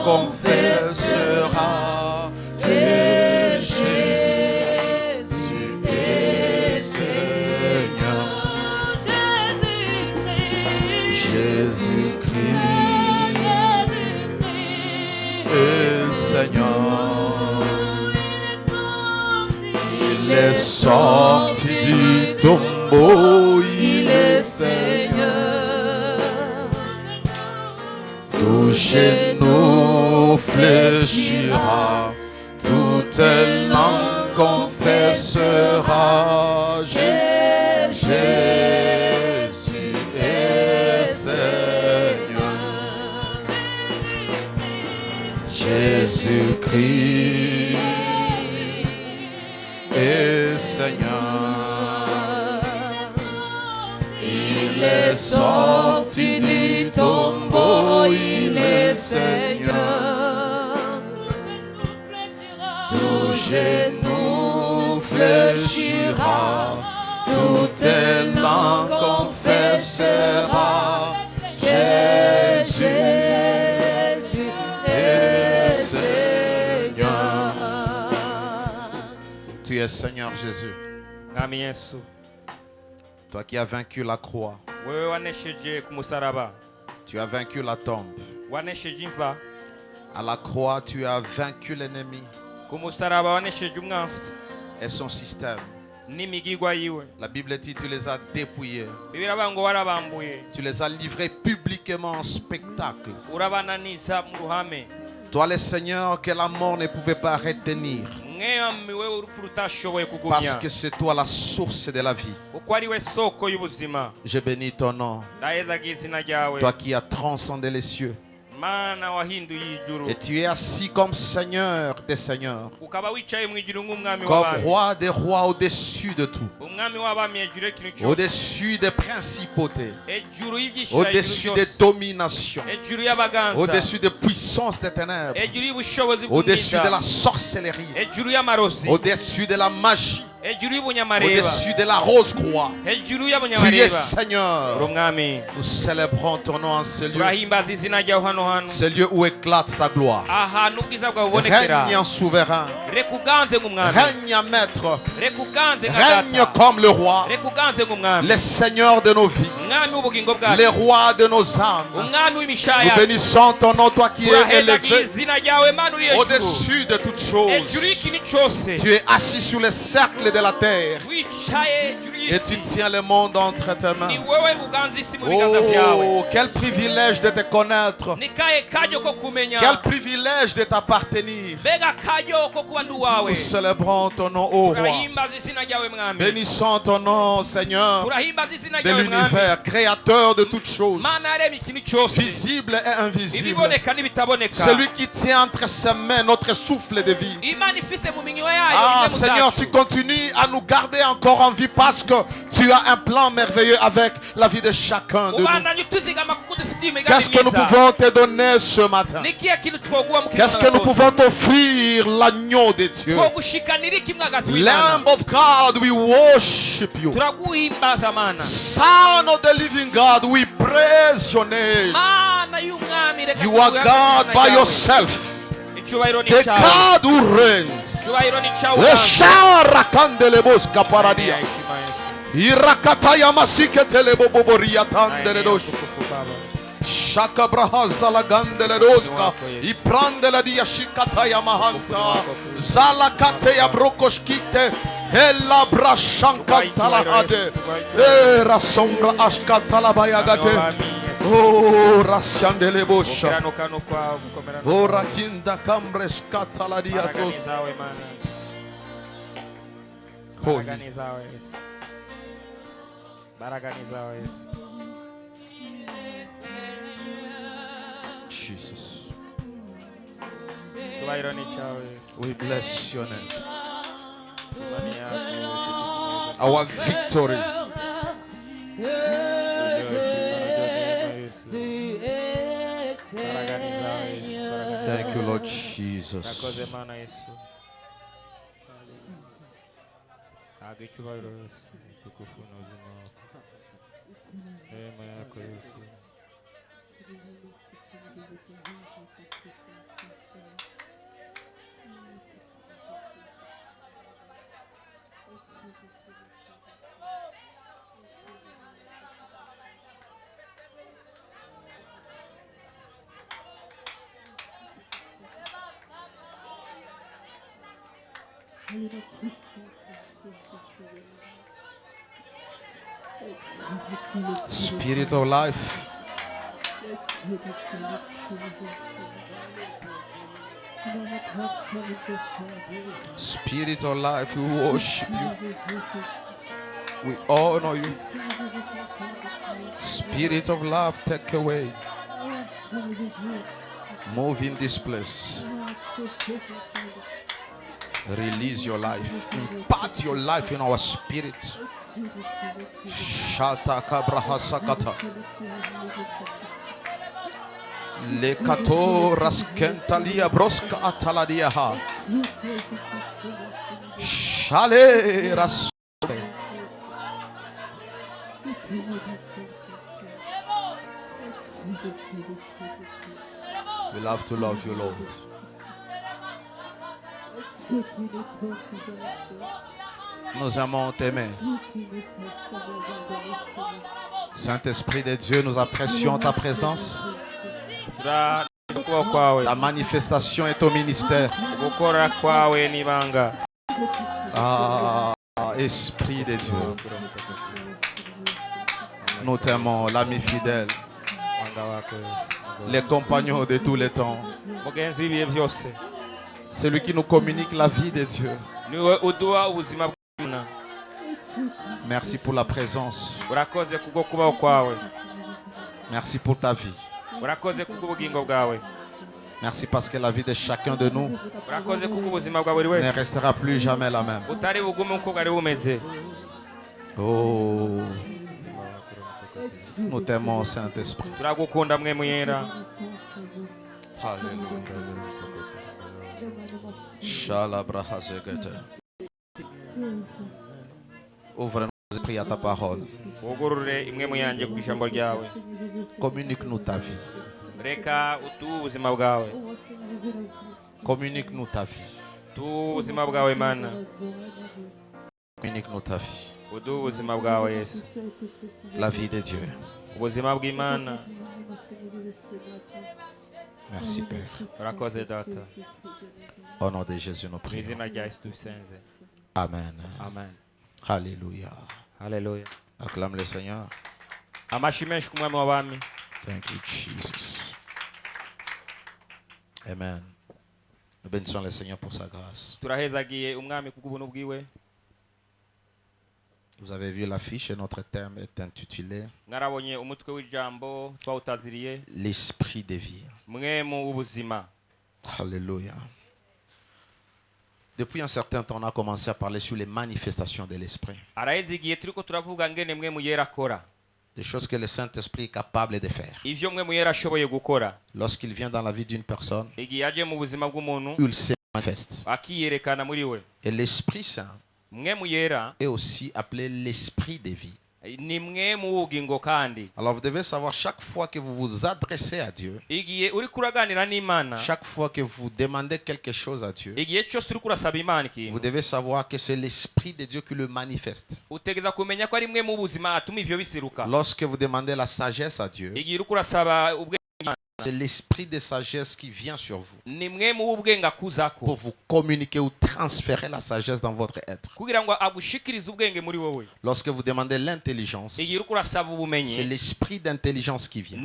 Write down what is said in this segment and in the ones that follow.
confessera que Jésus est Seigneur. Jésus-Christ est Seigneur. Il est sorti du tombeau, il est Seigneur. Tout genou fléchira, toute langue confessera. Jésus est Seigneur. Jésus-Christ est Seigneur. Il est sorti du tombeau, il est Seigneur. Tout genou fléchira, toute langue confessera. Jésus est Seigneur. Tu es Seigneur Jésus. Toi qui as vaincu la croix. Tu as vaincu la tombe. À la croix, tu as vaincu l'ennemi et son système. La Bible dit tu les as dépouillés. Tu les as livrés publiquement en spectacle. Toi le Seigneur que la mort ne pouvait pas retenir. Parce que c'est toi la source de la vie. Je bénis ton nom. Toi qui as transcendé les cieux. Et tu es assis comme Seigneur des Seigneurs, comme Roi des rois au-dessus de tout, au-dessus des principautés, au-dessus des dominations, au-dessus des puissances des ténèbres, au-dessus de la sorcellerie, au-dessus de la magie, au-dessus de la rose-croix. Tu es Seigneur. Nous célébrons ton nom en ce lieu. Ce lieu où éclate ta gloire. Règne en souverain. Règne en maître. Règne comme le roi. Le Seigneur de nos vies. Le roi de nos âmes. Nous bénissons ton nom, toi qui es élevé au-dessus de toutes choses. Tu es assis sur le cercle de la terre et tu tiens le monde entre tes mains. Oh, quel privilège de te connaître. Quel privilège de t'appartenir. Nous célébrons ton nom, ô roi. Bénissons ton nom, Seigneur de l'univers, créateur de toutes choses, visible et invisible. Celui qui tient entre ses mains notre souffle de vie. Ah Seigneur, tu continues à nous garder encore en vie parce que tu as un plan merveilleux avec la vie de chacun de nous. Qu'est-ce que nous pouvons te donner ce matin? Qu'est-ce que nous pouvons t'offrir? L'agneau de Dieu. Lamb of God, we worship you. Son of the living God, we praise your name. You are God by yourself. The God who reigns. Rakandelebuska paradia. Irakataya masiketele boboria tandeledos. Shaka brahaza la gandeledoska. I prandela dia shikataya mahanta. Zala kateya brokoshkite. Ella brashankatala ade. Era sombra ashkatala bayagate. Oh, rashandele bosha. Oh, rakinda kambresh katala diasos. Oh, Jesus. We bless your name. Our victory. Thank you, Lord Jesus. Spirit of life. Spirit of life, we worship you. We honor you. Spirit of love, take away. Move in this place. Release your life. Impart your life in our spirit. Shalta kabraha sakata. Lekato raskentalia broska ataladiaha. Shale ras. We love to love you, Lord. Nous aimons t'aimer. Saint-Esprit de Dieu, nous apprécions ta présence. Ta manifestation est au ministère. Ah, Esprit de Dieu. Nous t'aimons, l'ami fidèle. Les compagnons de tous les temps. Celui qui nous communique la vie de Dieu. Merci pour la présence. Merci pour ta vie. Merci parce que la vie de chacun de nous ne restera plus jamais la même. Oh, nous t'aimons, Saint-Esprit. Alléluia. Ouvre nos esprits à ta parole. Communique-nous ta vie. Communique-nous ta vie. Communique-nous ta vie. La vie de Dieu. Merci Père. Au nom de Jésus, nous prions. Amen. Amen. Alléluia. Alléluia. Acclame le Seigneur. Thank you, Jesus. Amen. Nous bénissons le Seigneur pour sa grâce. Vous avez vu l'affiche et notre thème est intitulé l'esprit de vie. Alléluia. Depuis un certain temps, on a commencé à parler sur les manifestations de l'esprit. Des choses que le Saint-Esprit est capable de faire. Lorsqu'il vient dans la vie d'une personne, il se manifeste. Et l'Esprit Saint est aussi appelé l'esprit de vie. Alors vous devez savoir, chaque fois que vous vous adressez à Dieu, chaque fois que vous demandez quelque chose à Dieu, vous devez savoir que c'est l'esprit de Dieu qui le manifeste. Lorsque vous demandez la sagesse à Dieu, c'est l'esprit de sagesse qui vient sur vous pour vous communiquer ou transférer la sagesse dans votre être. Lorsque vous demandez l'intelligence, c'est l'esprit d'intelligence qui vient.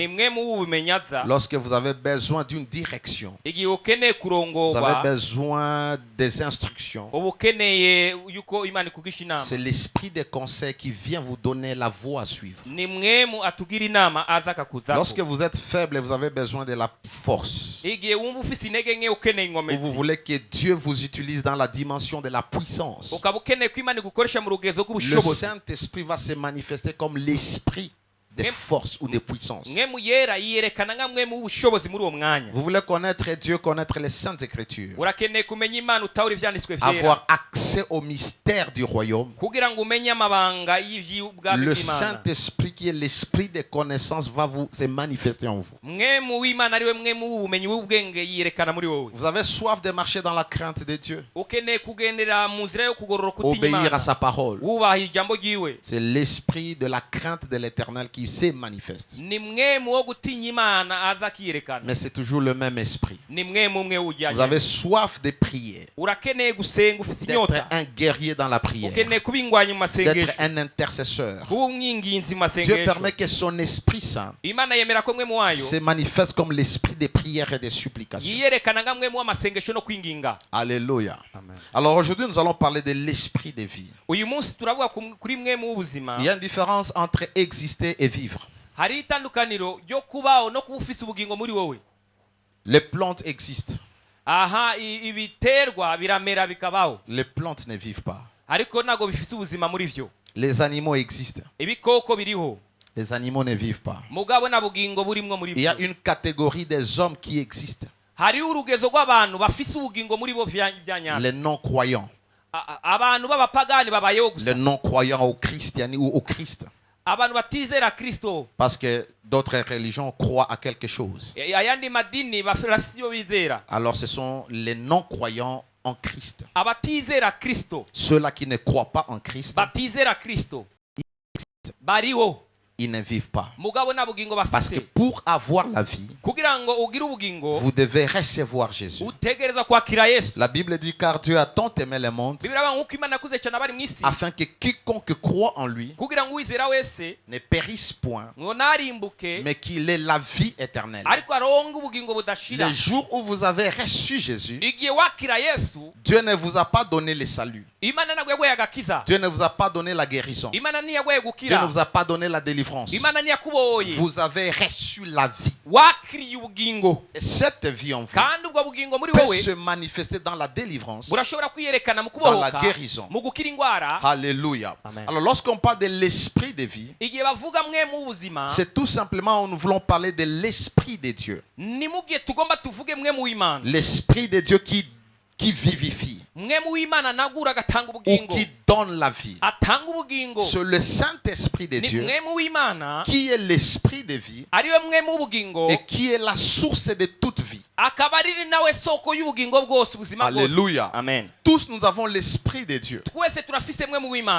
Lorsque vous avez besoin d'une direction, vous avez besoin des instructions, c'est l'esprit des conseils qui vient vous donner la voie à suivre. Lorsque vous êtes faible et vous avez besoin de la force, ou vous voulez que Dieu vous utilise dans la dimension de la puissance, le Saint-Esprit va se manifester comme l'esprit de force ou de puissance. Vous voulez connaître Dieu, connaître les Saintes Écritures, avoir accès au mystère du royaume, le Saint-Esprit qui est l'esprit des connaissances va vous se manifester en vous. Vous avez soif de marcher dans la crainte de Dieu, obéir à sa parole. C'est l'esprit de la crainte de l'Éternel qui se manifeste. Mais c'est toujours le même esprit. Vous avez soif de prier, d'être un guerrier dans la prière, d'être un intercesseur. Dieu permet que son Esprit Saint se manifeste comme l'esprit des prières et des supplications. Alléluia. Amen. Alors aujourd'hui, nous allons parler de l'esprit de vie. Il y a une différence entre exister et vivre. Les plantes existent. Les plantes ne vivent pas. Les animaux existent. Les animaux ne vivent pas. Il y a une catégorie des hommes qui existent. Les non-croyants. Les non-croyants au christianisme ou au Christ. Parce que d'autres religions croient à quelque chose. Alors ce sont les non-croyants en Christ. Ceux-là qui ne croient pas en Christ, ils ne vivent pas. Parce que pour avoir la vie, vous devez recevoir Jésus. La Bible dit car Dieu a tant aimé le monde afin que quiconque croit en lui ne périsse point, mais qu'il ait la vie éternelle. Le jour où vous avez reçu Jésus, Dieu ne vous a pas donné le salut. Dieu ne vous a pas donné la guérison. Dieu ne vous a pas donné la délivrance. Vous avez reçu la vie. Et cette vie en vous peut se manifester dans la délivrance, dans la guérison. Alléluia. Amen. Alors lorsqu'on parle de l'esprit de vie, c'est tout simplement, nous voulons parler de l'esprit de Dieu. L'esprit de Dieu qui vivifie ou qui donne la vie. C'est le Saint-Esprit de Dieu qui est l'esprit de vie et qui est la source de toute vie. Alléluia. Amen. Tous nous avons l'esprit de Dieu.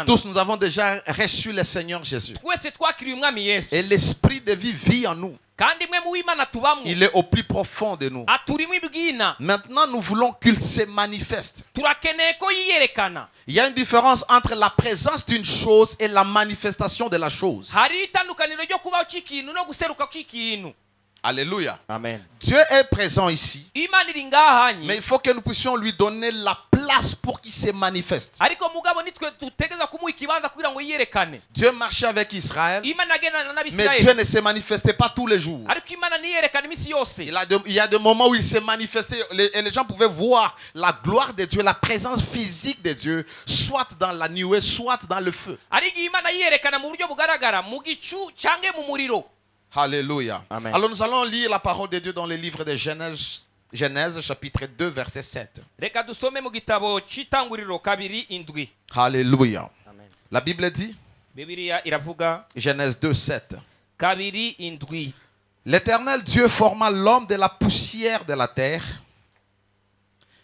Tous nous avons déjà reçu le Seigneur Jésus. Et l'esprit de vie vit en nous. Il est au plus profond de nous. Maintenant, nous voulons qu'il se manifeste. Il y a une différence entre la présence d'une chose et la manifestation de la chose. Alléluia. Amen. Dieu est présent ici, mais il faut que nous puissions lui donner la place pour qu'il se manifeste. Dieu marchait avec Israël, mais Dieu ne se manifestait pas tous les jours. Il y a des moments où il s'est manifesté et les gens pouvaient voir la gloire de Dieu, la présence physique de Dieu, soit dans la nuée, soit dans le feu. Alléluia. Amen. Alors nous allons lire la parole de Dieu dans le livre de Genèse chapitre 2 verset 7. Alléluia. Amen. La Bible dit, Genèse 2 7. L'Éternel Dieu forma l'homme de la poussière de la terre.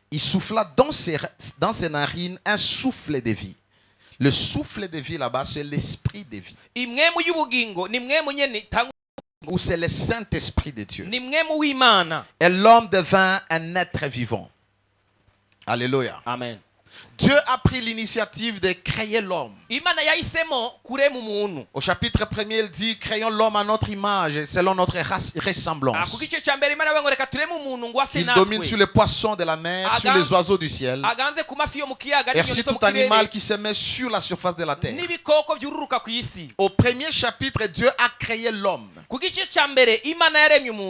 Il souffla dans ses narines un souffle de vie. Le souffle de vie là-bas, c'est l'esprit de vie. Ou c'est le Saint-Esprit de Dieu. Et l'homme devint un être vivant. Alléluia. Amen. Dieu a pris l'initiative de créer l'homme. Au chapitre 1er, il dit, créons l'homme à notre image, selon notre ressemblance. Il domine sur les poissons de la mer, sur les oiseaux du ciel, et sur tout animal qui se met sur la surface de la terre. Au premier chapitre, Dieu a créé l'homme.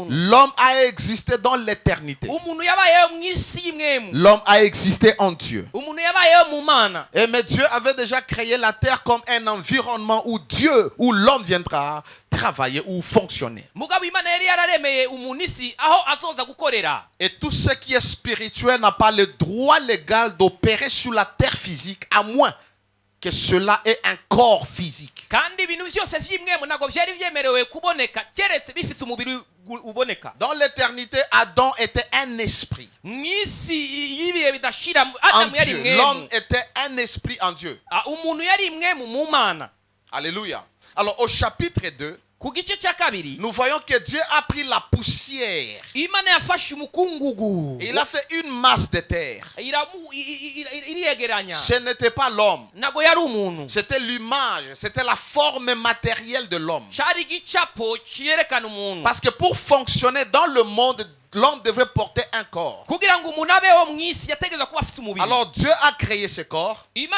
L'homme a existé dans l'éternité. L'homme a existé en Dieu. Et mais Dieu avait déjà créé la terre comme un environnement où l'homme viendra travailler ou fonctionner. Et tout ce qui est spirituel n'a pas le droit légal d'opérer sur la terre physique, à moins que cela ait un corps physique. Dans l'éternité, Adam était un esprit en Dieu. L'homme était un esprit en Dieu. Alléluia. Alors au chapitre 2, nous voyons que Dieu a pris la poussière. Il a fait une masse de terre. Ce n'était pas l'homme. C'était l'image, c'était la forme matérielle de l'homme. Parce que pour fonctionner dans le monde, l'homme devrait porter un corps. Alors Dieu a créé ce corps qui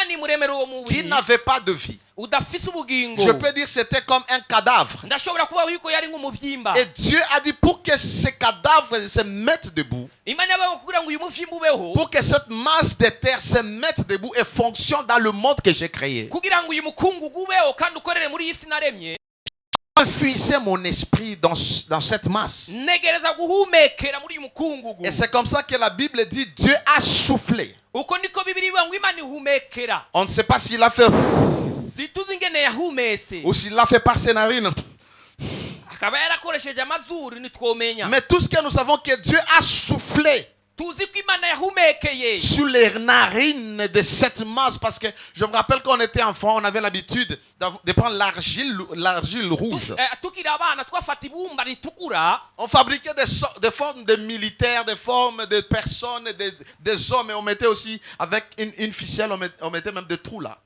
n'avait pas de vie. Je peux dire que c'était comme un cadavre. Et Dieu a dit pour que ce cadavre se mette debout, pour que cette masse de terre se mette debout et fonctionne dans le monde que j'ai créé, infuser mon esprit dans cette masse. Et c'est comme ça que la Bible dit Dieu a soufflé. On ne sait pas s'il a fait ou s'il l'a fait par ses narines. Mais tout ce que nous savons, que Dieu a soufflé sur les narines de cette masse, parce que je me rappelle quand on était enfant, on avait l'habitude de prendre l'argile rouge. On fabriquait des formes de militaires, des formes de personnes, des hommes, et on mettait aussi avec une ficelle, on mettait même des trous là.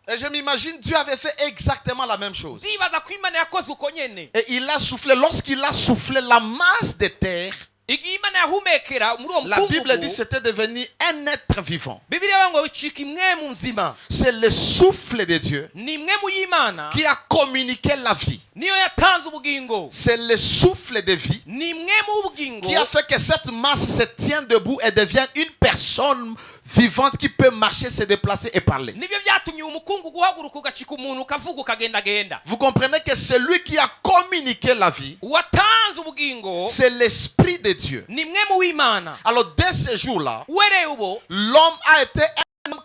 Et je m'imagine Dieu avait fait exactement la même chose. Et il a soufflé. Lorsqu'il a soufflé la masse de terre, la Bible dit que c'était devenu un être vivant. C'est le souffle de Dieu qui a communiqué la vie. C'est le souffle de vie qui a fait que cette masse se tienne debout et devienne une personne vivante qui peut marcher, se déplacer et parler. Vous comprenez que celui qui a communiqué la vie, c'est l'Esprit de Dieu. Alors dès ce jour-là, l'homme a été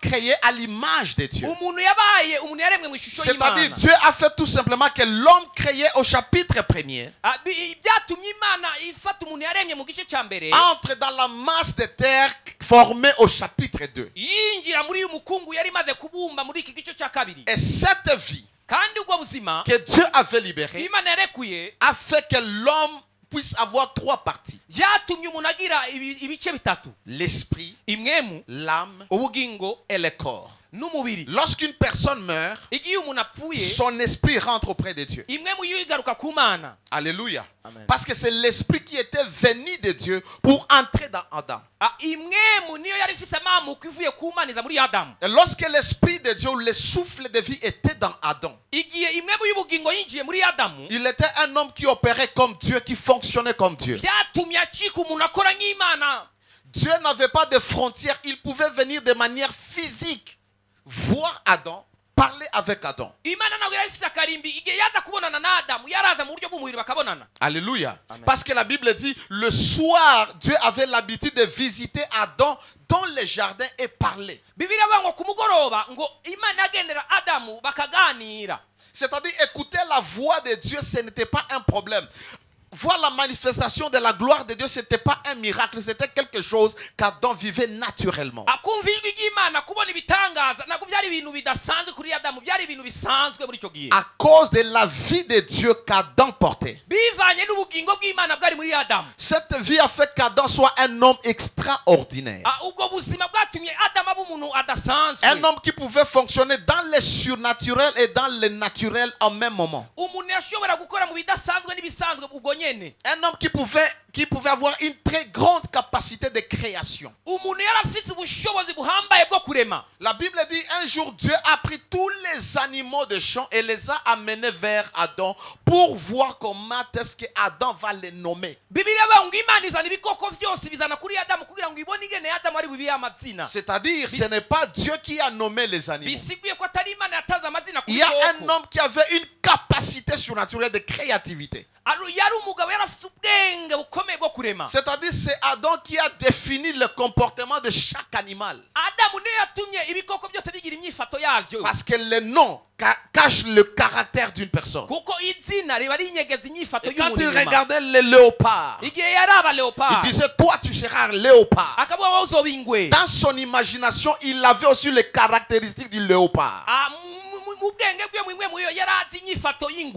créé à l'image de Dieu. C'est-à-dire Dieu a fait tout simplement que l'homme créé au chapitre 1er entre dans la masse de terre formée au chapitre 2. Et cette vie que Dieu avait libérée a fait que l'homme puisse avoir trois parties: l'esprit, l'âme et le corps. Lorsqu'une personne meurt, son esprit rentre auprès de Dieu. Alléluia. Amen. Parce que c'est l'esprit qui était venu de Dieu pour entrer dans Adam. Et lorsque l'esprit de Dieu, le souffle de vie était dans Adam, il était un homme qui opérait comme Dieu, qui fonctionnait comme Dieu. Dieu n'avait pas de frontières. Il pouvait venir de manière physique, voir Adam, parler avec Adam. Alléluia. Amen. Parce que la Bible dit, le soir, Dieu avait l'habitude de visiter Adam dans le jardin et parler. C'est-à-dire, écouter la voix de Dieu, ce n'était pas un problème. Voir la manifestation de la gloire de Dieu, ce n'était pas un miracle, c'était quelque chose qu'Adam vivait naturellement. À cause de la vie de Dieu qu'Adam portait. Cette vie a fait qu'Adam soit un homme extraordinaire. Un homme qui pouvait fonctionner dans le surnaturel et dans le naturel en même moment. Un homme qui pouvait avoir une très grande capacité de création. La Bible dit un jour Dieu a pris tous les animaux de champ et les a amenés vers Adam pour voir comment est-ce que Adam va les nommer. C'est-à-dire, ce n'est pas Dieu qui a nommé les animaux. Il y a un homme qui avait une capacité surnaturelle de créativité. C'est-à-dire, c'est Adam qui a défini le comportement de chaque animal. Parce que le nom cache le caractère d'une personne. Et quand il regardait le léopard, il disait, toi tu seras un léopard. Dans son imagination, il avait aussi les caractéristiques du léopard.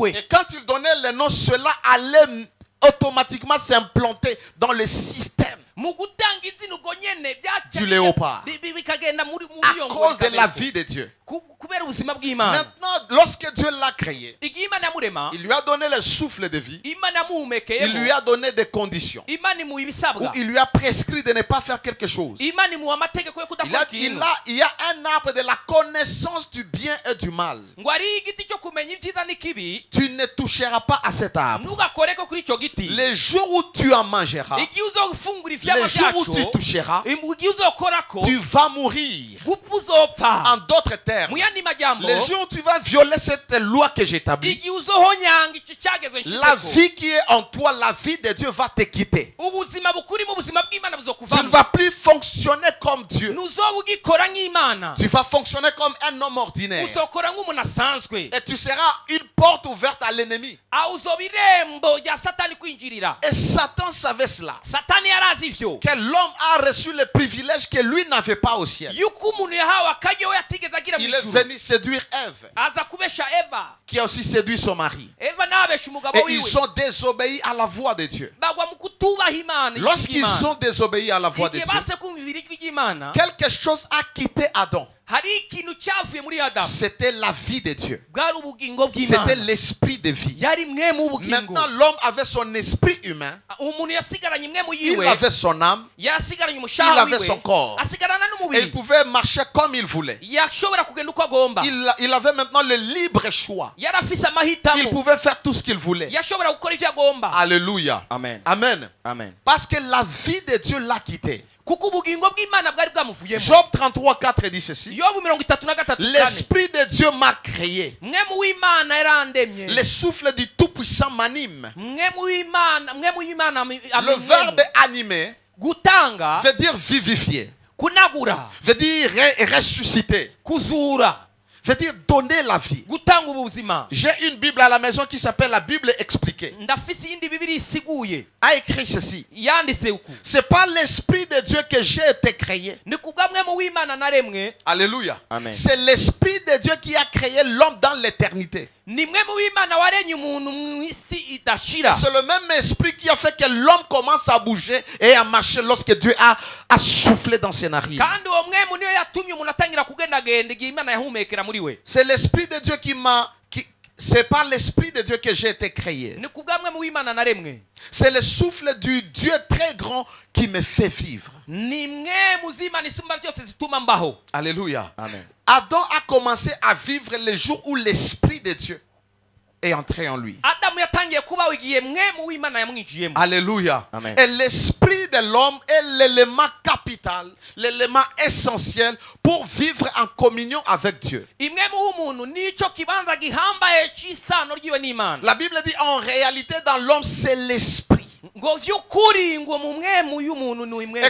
Et quand il donnait le nom, cela allait automatiquement s'implanter dans le système du léopard à cause de la vie de Dieu. Maintenant, lorsque Dieu l'a créé, il lui a donné le souffle de vie, il lui a donné des conditions, où il lui a prescrit de ne pas faire quelque chose. Il y a un arbre de la connaissance du bien et du mal. Tu ne toucheras pas à cet arbre. Les jours où tu en mangeras, les jours où tu toucheras, tu vas mourir. En d'autres termes, les jours où tu vas violer cette loi que j'établis, la vie qui est en toi, la vie de Dieu va te quitter. Tu ne vas plus fonctionner comme Dieu. Tu vas fonctionner comme un homme ordinaire. Et tu seras une porte ouverte à l'ennemi. Et Satan savait cela. Que l'homme a reçu les privilèges que lui n'avait pas au ciel. Il est venu séduire Ève, qui a aussi séduit son mari. Et ils ont désobéi à la voix de Dieu. Lorsqu'ils ont désobéi à la voix de Dieu, quelque chose a quitté Adam. C'était la vie de Dieu. C'était l'esprit de vie. Maintenant, l'homme avait son esprit humain. Il avait son âme. Il avait son corps. Et il pouvait marcher comme il voulait. Il avait maintenant le libre choix. Il pouvait faire tout ce qu'il voulait. Alléluia. Amen. Amen. Amen. Parce que la vie de Dieu l'a quitté. Job 33:4 dit ceci. L'esprit de Dieu m'a créé. Le souffle du Tout-Puissant m'anime. Le verbe animer veut dire vivifier. Veut dire ressusciter. Veut dire donner la vie. J'ai une Bible à la maison qui s'appelle la Bible expliquée. A écrit ceci. C'est pas l'esprit de Dieu que j'ai été créé. Alléluia. C'est l'esprit de Dieu qui a créé l'homme dans l'éternité. C'est le même esprit qui a fait que l'homme commence à bouger et à marcher lorsque Dieu a soufflé dans ses narines. C'est l'esprit de Dieu qui m'a... C'est par l'esprit de Dieu que j'ai été créé. C'est le souffle du Dieu très grand qui me fait vivre. Alléluia. Amen. Adam a commencé à vivre les jours où l'esprit de Dieu est entré en lui. Alléluia. Amen. Et l'esprit de l'homme est l'élément capital, l'élément essentiel pour vivre en communion avec Dieu. La Bible dit en réalité dans l'homme c'est l'esprit. Et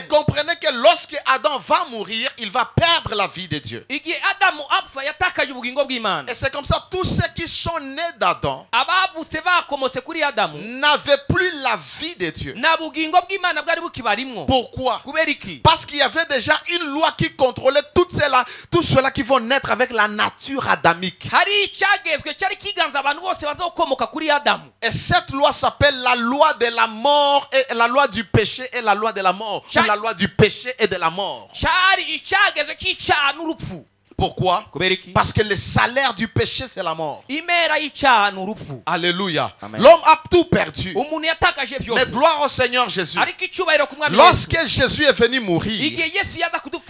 comprenez que lorsque Adam va mourir, il va perdre la vie de Dieu. Et c'est comme ça, tous ceux qui sont nés d'Adam n'avaient plus la vie de Dieu. Pourquoi? Parce qu'il y avait déjà une loi qui contrôlait tous ceux-là qui vont naître avec la nature adamique. Et cette loi s'appelle la loi de la mort, et la loi du péché et la loi de la mort. Ou la loi du péché et de la mort. Pourquoi? Parce que le salaire du péché c'est la mort. Alléluia. L'homme a tout perdu. Mais gloire au Seigneur Jésus. Lorsque Jésus est venu mourir,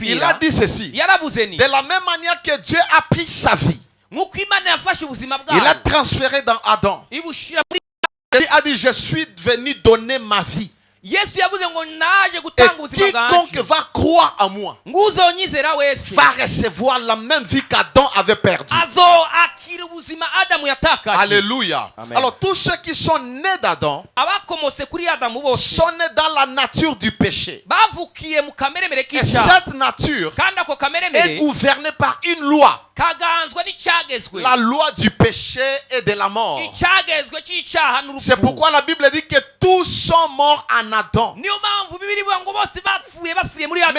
il a dit ceci. De la même manière que Dieu a pris sa vie, il a transféré dans Adam. Il a dit je suis venu donner ma vie. Et quiconque va croire croit en moi va recevoir la même vie qu'Adam avait perdue. Alléluia. Amen. Alors tous ceux qui sont nés d'Adam sont nés dans la nature du péché. Et cette nature est gouvernée par une loi. La loi du péché et de la mort. C'est pourquoi la Bible dit que tous sont morts en Adam. Mais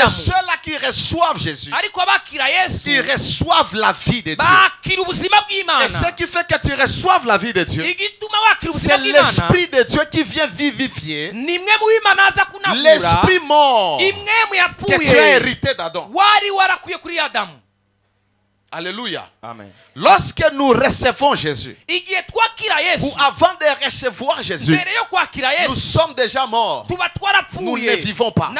ceux-là qui reçoivent Jésus, ils reçoivent la vie de Dieu. Et ce qui fait que tu reçoives la vie de Dieu, c'est l'Esprit de Dieu qui vient vivifier l'esprit mort que tu as hérité d'Adam. Alléluia. Amen. Lorsque nous recevons Jésus, ou avant de recevoir Jésus, nous sommes déjà morts. Nous ne vivons pas.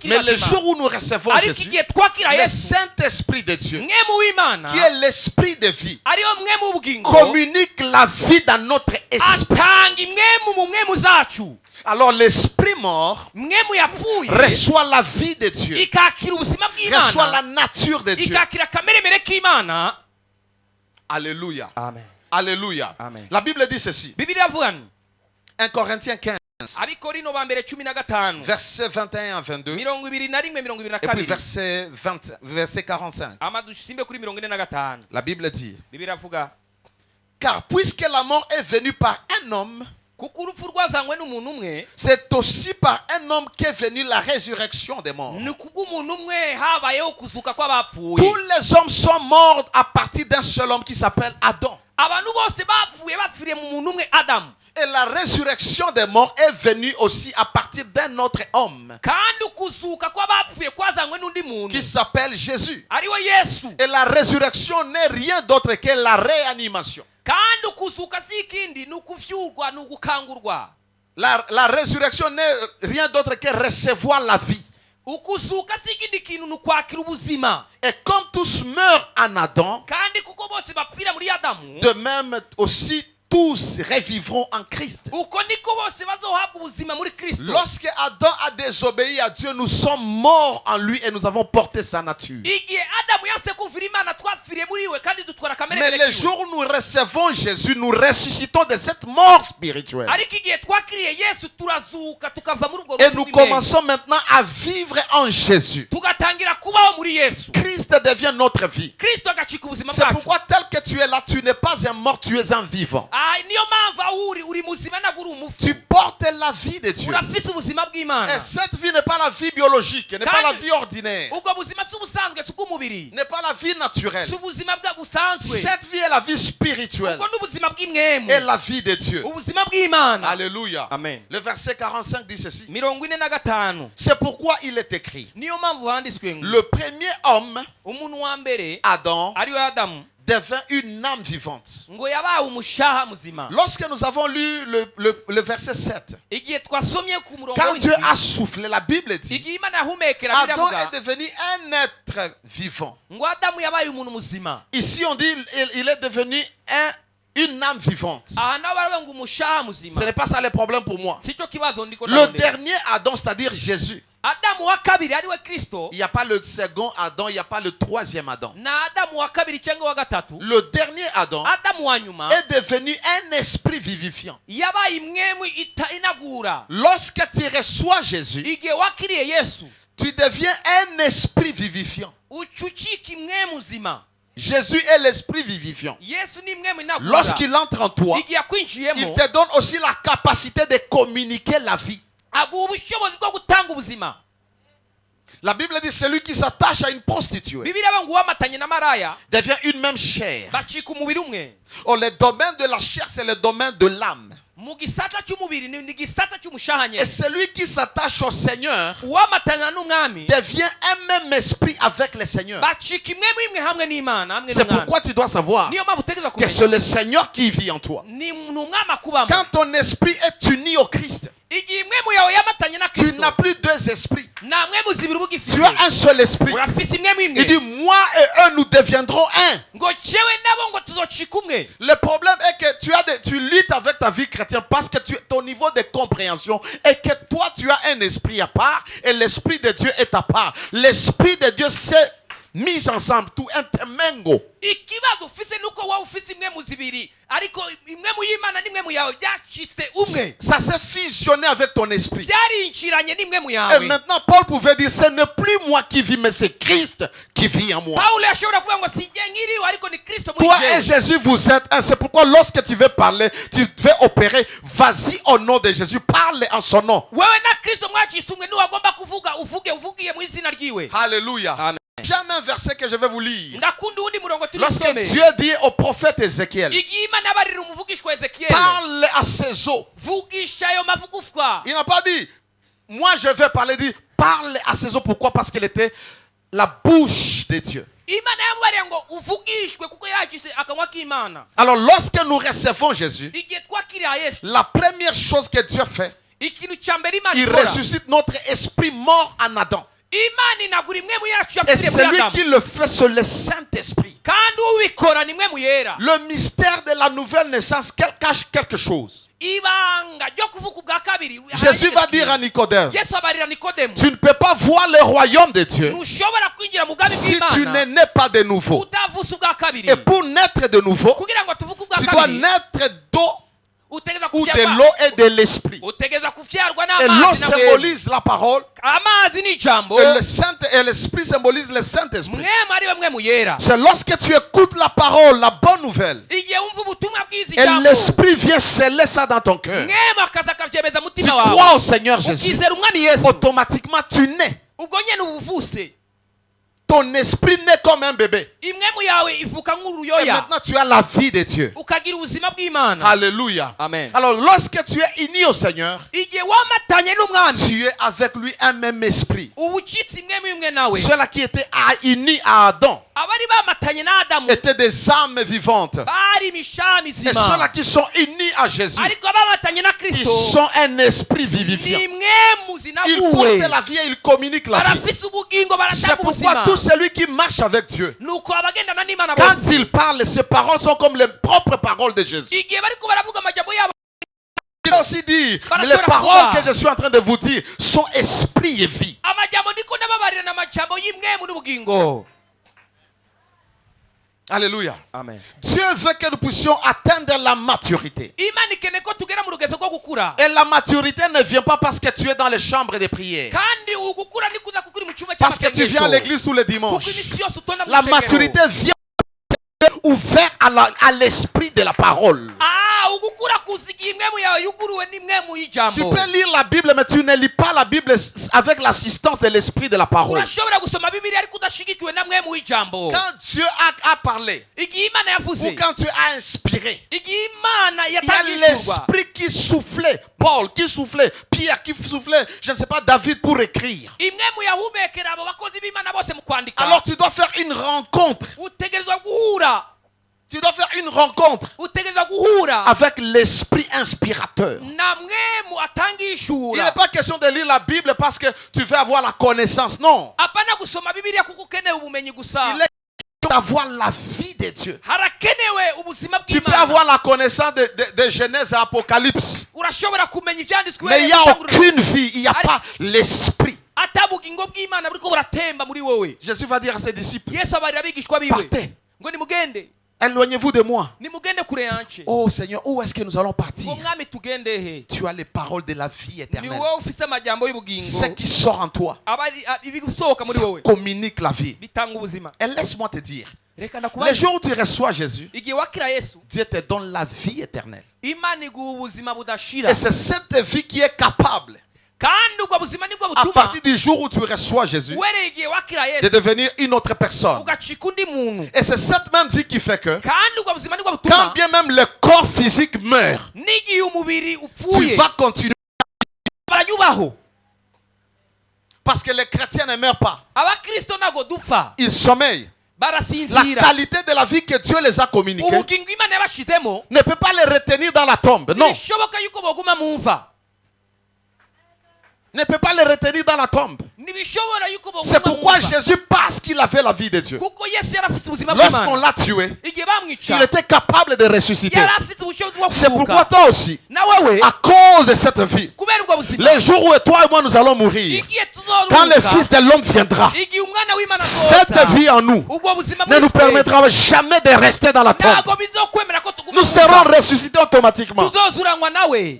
Mais le jour où nous recevons Jésus, le Saint-Esprit de Dieu, qui est l'Esprit de vie, communique la vie dans notre esprit. Alors l'esprit mort reçoit la vie de Dieu, reçoit la nature de Dieu. Alléluia. Amen. Alléluia. Amen. La Bible dit ceci. 1 Corinthiens 15, verset 21 à 22, et puis verset 45. La Bible dit: car puisque la mort est venue par un homme, c'est aussi par un homme qu'est venue la résurrection des morts. Tous les hommes sont morts à partir d'un seul homme qui s'appelle Adam. Et la résurrection des morts est venue aussi à partir d'un autre homme qui s'appelle Jésus. Et la résurrection n'est rien d'autre que la réanimation. La résurrection n'est rien d'autre que recevoir la vie. Et comme tous meurent en Adam, de même aussi tous revivront en Christ. Lorsque Adam a désobéi à Dieu, nous sommes morts en lui et nous avons porté sa nature. Mais le jour où nous recevons Jésus, nous ressuscitons de cette mort spirituelle. Et nous commençons maintenant à vivre en Jésus. Christ devient notre vie. C'est pourquoi tel que tu es là, tu n'es pas un mort, tu es un vivant. Tu portes la vie de Dieu. Et cette vie n'est pas la vie biologique, n'est pas la vie ordinaire, n'est pas la vie naturelle. Cette vie est la vie spirituelle et la vie de Dieu. Alléluia. Amen. Le verset 45 dit ceci. C'est pourquoi il est écrit: le premier homme, Adam, devint une âme vivante. Lorsque nous avons lu le verset 7, quand Dieu a soufflé, la Bible dit, Adam est devenu un être vivant. Ici on dit il est devenu une âme vivante. Ce n'est pas ça le problème pour moi. Le dernier Adam, c'est-à-dire Jésus. Il n'y a pas le second Adam, il n'y a pas le troisième Adam. Le dernier Adam est devenu un esprit vivifiant. Lorsque tu reçois Jésus, tu deviens un esprit vivifiant. Jésus est l'esprit vivifiant. Lorsqu'il entre en toi, il te donne aussi la capacité de communiquer la vie. La Bible dit: celui qui s'attache à une prostituée devient une même chair. Oh, le domaine de la chair, c'est le domaine de l'âme. Et celui qui s'attache au Seigneur devient un même esprit avec le Seigneur. C'est pourquoi tu dois savoir que c'est le Seigneur qui vit en toi. Quand ton esprit est uni au Christ, tu n'as plus deux esprits. Tu as un seul esprit. Il dit: moi et eux, nous deviendrons un. Le problème est que tu luttes avec ta vie chrétienne parce que ton niveau de compréhension est que toi tu as un esprit à part et l'esprit de Dieu est à part. L'esprit de Dieu s'est mis ensemble, tout un temengo. Ça s'est fusionné avec ton esprit. Et maintenant Paul pouvait dire, ce n'est plus moi qui vis, mais c'est Christ qui vit en moi. Toi et Jésus vous êtes un. C'est pourquoi lorsque tu veux parler, tu veux opérer, vas-y au nom de Jésus, parle en son nom. Alléluia. Amen. J'aime un verset que je vais vous lire. Lorsque Dieu dit au prophète Ézéchiel, parle à ses os. Il n'a pas dit, moi je vais parler, dit, parle à ses os. Pourquoi? Parce qu'il était la bouche de Dieu. Alors lorsque nous recevons Jésus, la première chose que Dieu fait, il ressuscite notre esprit mort en Adam. Et celui qui le fait, c'est le Saint-Esprit. Le mystère de la nouvelle naissance cache quelque chose. Jésus va dire à Nicodème, tu ne peux pas voir le royaume de Dieu si tu ne nais pas de nouveau. Et pour naître de nouveau, tu dois naître d'eau ou de l'eau et de l'esprit. Et l'eau symbolise la parole. Et l'esprit symbolise le Saint-Esprit. C'est lorsque tu écoutes la parole, la bonne nouvelle, et l'esprit vient sceller ça dans ton cœur. Tu crois au Seigneur Jésus. Automatiquement tu nais. Ton esprit naît comme un bébé. Et maintenant tu as la vie de Dieu. Alléluia. Amen. Alors lorsque tu es uni au Seigneur, tu es avec lui un même esprit. Ceux-là qui étaient unis à Adam étaient des âmes vivantes. Et ceux-là qui sont unis à Jésus, ils sont un esprit vivifiant. Ils portent la vie et ils communiquent la vie. C'est pourquoi tout celui qui marche avec Dieu, quand il parle, ses paroles sont comme les propres paroles de Jésus. Il a aussi dit, les paroles que je suis en train de vous dire sont esprit et vie. Alléluia. Amen. Dieu veut que nous puissions atteindre la maturité. Et la maturité ne vient pas parce que tu es dans les chambres de prière, parce que tu viens à l'église tous les dimanches. La maturité vient ouvert à l'esprit de la parole. Tu peux lire la Bible, mais tu ne lis pas la Bible avec l'assistance de l'esprit de la parole. Quand Dieu a parlé, ou quand tu as inspiré, il y a l'esprit qui soufflait, Paul qui soufflait, Pierre qui soufflait, je ne sais pas, David pour écrire. Alors tu dois faire une rencontre. Tu dois faire une rencontre avec l'esprit inspirateur. Il n'est pas question de lire la Bible parce que tu veux avoir la connaissance. Non. Il est question d'avoir la vie de Dieu. Tu peux avoir la connaissance de Genèse et Apocalypse, mais il n'y a aucune vie, il n'y a pas l'esprit. Jésus va dire à ses disciples, partez. Éloignez-vous de moi. Oh Seigneur, où est-ce que nous allons partir? Tu as les paroles de la vie éternelle. Ce qui sort en toi, ça communique la vie. Et laisse-moi te dire, le jour où tu reçois Jésus, Dieu te donne la vie éternelle. Et c'est cette vie qui est capable, à partir du jour où tu reçois Jésus, de devenir une autre personne. Et c'est cette même vie qui fait que, quand bien même le corps physique meurt, tu vas continuer. Parce que les chrétiens ne meurent pas. Ils sommeillent. La qualité de la vie que Dieu les a communiquée ne peut pas les retenir dans la tombe. Non. ne peut pas les retenir dans la tombe. C'est pourquoi Jésus, parce qu'il avait la vie de Dieu, lorsqu'on l'a tué, il était capable de ressusciter. C'est pourquoi toi aussi, à cause de cette vie, les jours où toi et moi nous allons mourir, quand le Fils de l'homme viendra, cette vie en nous ne nous permettra jamais de rester dans la tombe. Nous serons ressuscités automatiquement.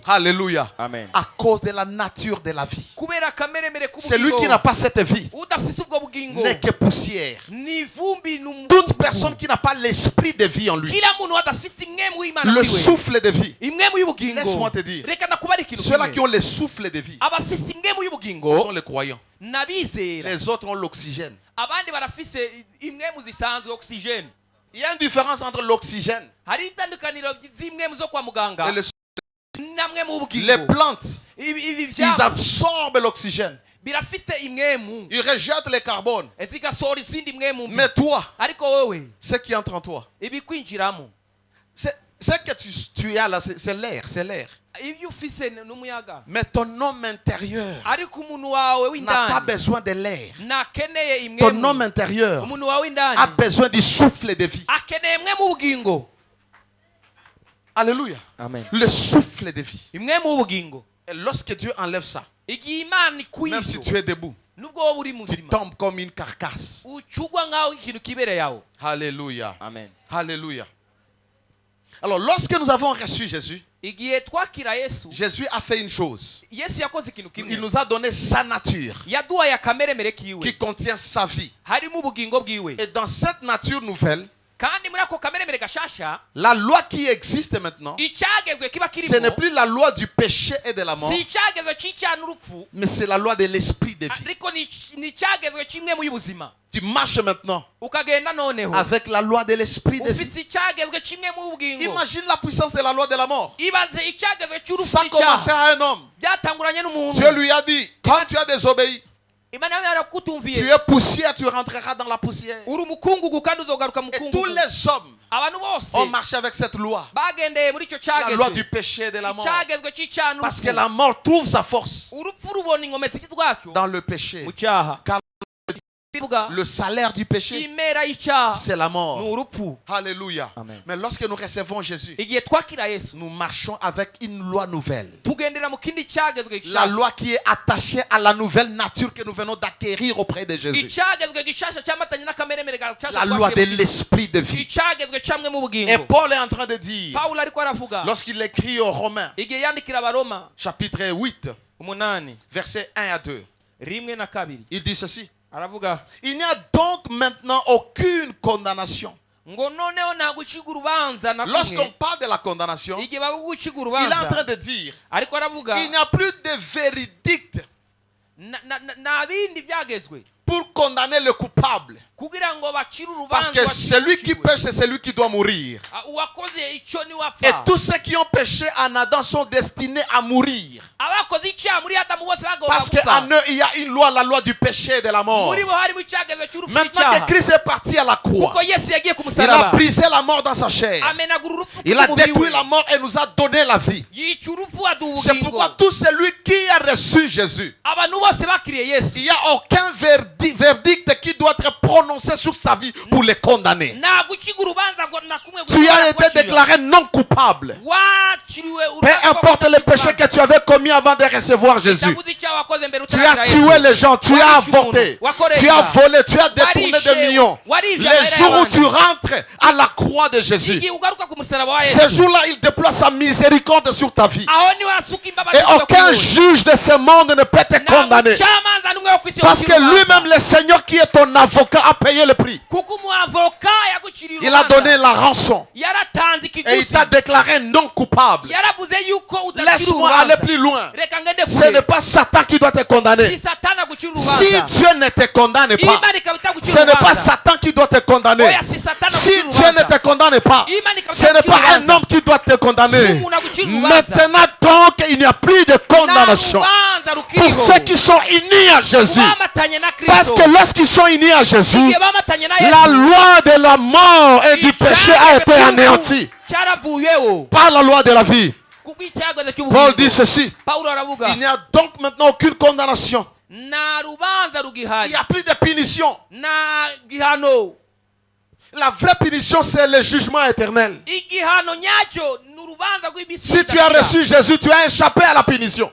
Alléluia. Amen. À cause de la nature de la vie. Celui qui n'a pas cette vie n'est que poussière. Toute personne qui n'a pas l'esprit de vie en lui, le souffle de vie, laisse-moi te dire, ceux-là qui ont le souffle de vie, ce sont les croyants. Les autres ont l'oxygène. Il y a une différence entre l'oxygène et le souffle. Les plantes, ils absorbent l'oxygène. Ils rejettent le carbone. Mais toi, ce qui entre en toi, ce que tu as là, c'est l'air, c'est l'air. Mais ton homme intérieur n'a pas besoin de l'air. Ton homme intérieur a besoin du souffle de vie. Alléluia. Amen. Le souffle de vie. Et lorsque Dieu enlève ça, même si tu es debout, tu tombes comme une carcasse. Alléluia. Amen. Alléluia. Alors lorsque nous avons reçu Jésus, Jésus a fait une chose. Il nous a donné sa nature qui contient sa vie. Et dans cette nature nouvelle, la loi qui existe maintenant, ce n'est plus la loi du péché et de la mort, mais c'est la loi de l'esprit de vie. Tu marches maintenant avec la loi de l'esprit de vie. Imagine la puissance de la loi de la mort. Ça commençait à un homme. Dieu lui a dit, quand tu as désobéi, tu es poussière, tu rentreras dans la poussière. Et tous les hommes ont marché avec cette loi. La loi du péché et de la mort. Parce que la mort trouve sa force dans le péché. Car le salaire du péché, c'est la mort. Alléluia. Amen. Mais lorsque nous recevons Jésus, nous marchons avec une loi nouvelle. La loi qui est attachée à la nouvelle nature que nous venons d'acquérir auprès de Jésus. La loi de l'esprit de vie. Et Paul est en train de dire, lorsqu'il écrit aux Romains, chapitre 8, versets 1 à 2, il dit ceci. Il n'y a donc maintenant aucune condamnation. Lorsqu'on parle de la condamnation, il est en train de dire il n'y a plus de verdict pour condamner le coupable. Parce que celui qui pêche, c'est celui qui doit mourir. Et tous ceux qui ont péché en Adam sont destinés à mourir. Parce qu'en eux, il y a une loi, la loi du péché et de la mort. Maintenant que Christ est parti à la croix, il a brisé la mort dans sa chair. Il a détruit la mort et nous a donné la vie. C'est pourquoi tout celui qui a reçu Jésus, il n'y a aucun verdict qui doit être prononcé sur sa vie pour les condamner. Tu as été déclaré non coupable. Peu importe le péché que tu avais commis avant de recevoir Jésus. Tu as tué les gens, tu as avorté, tu as volé, tu as détourné des millions. Les jours où tu rentres à la croix de Jésus, ce jour-là, il déploie sa miséricorde sur ta vie. Et aucun juge de ce monde ne peut te condamner. Parce que lui-même, le Seigneur qui est ton avocat, a payé le prix. Il a donné la rançon. Et il t'a déclaré non coupable. Laisse-moi aller plus loin. Ce n'est pas Satan qui doit te condamner. Si Dieu ne te condamne pas, ce n'est pas Satan qui doit te condamner. Si Dieu ne te condamne pas, ce n'est pas un homme qui doit te condamner. Maintenant donc, il n'y a plus de condamnation pour ceux qui sont unis à Jésus. Parce que lorsqu'ils sont unis à Jésus, la loi de la mort et du péché a été anéantie par la loi de la vie. Paul dit ceci. Il n'y a donc maintenant aucune condamnation. Il n'y a plus de punition. La vraie punition, c'est le jugement éternel. Si tu as reçu Jésus, tu as échappé à la punition.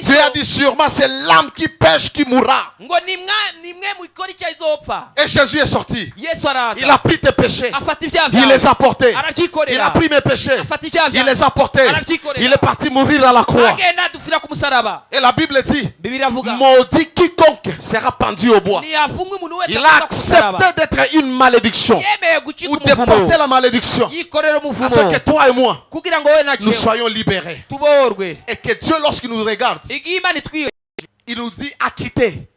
Tu as dit sûrement, c'est l'âme qui pêche qui mourra. Et Jésus est sorti. Il a pris tes péchés. Il les a portés. Il a pris mes péchés. Il les a portés. Il est parti mourir à la croix. Et la Bible dit, maudit quiconque sera pendu au bois. Il a accepté d'être une malédiction ou de porter la malédiction afin que toi et moi nous soyons libérés. Et que Dieu, lorsqu'il nous regarde, il nous dit acquitté.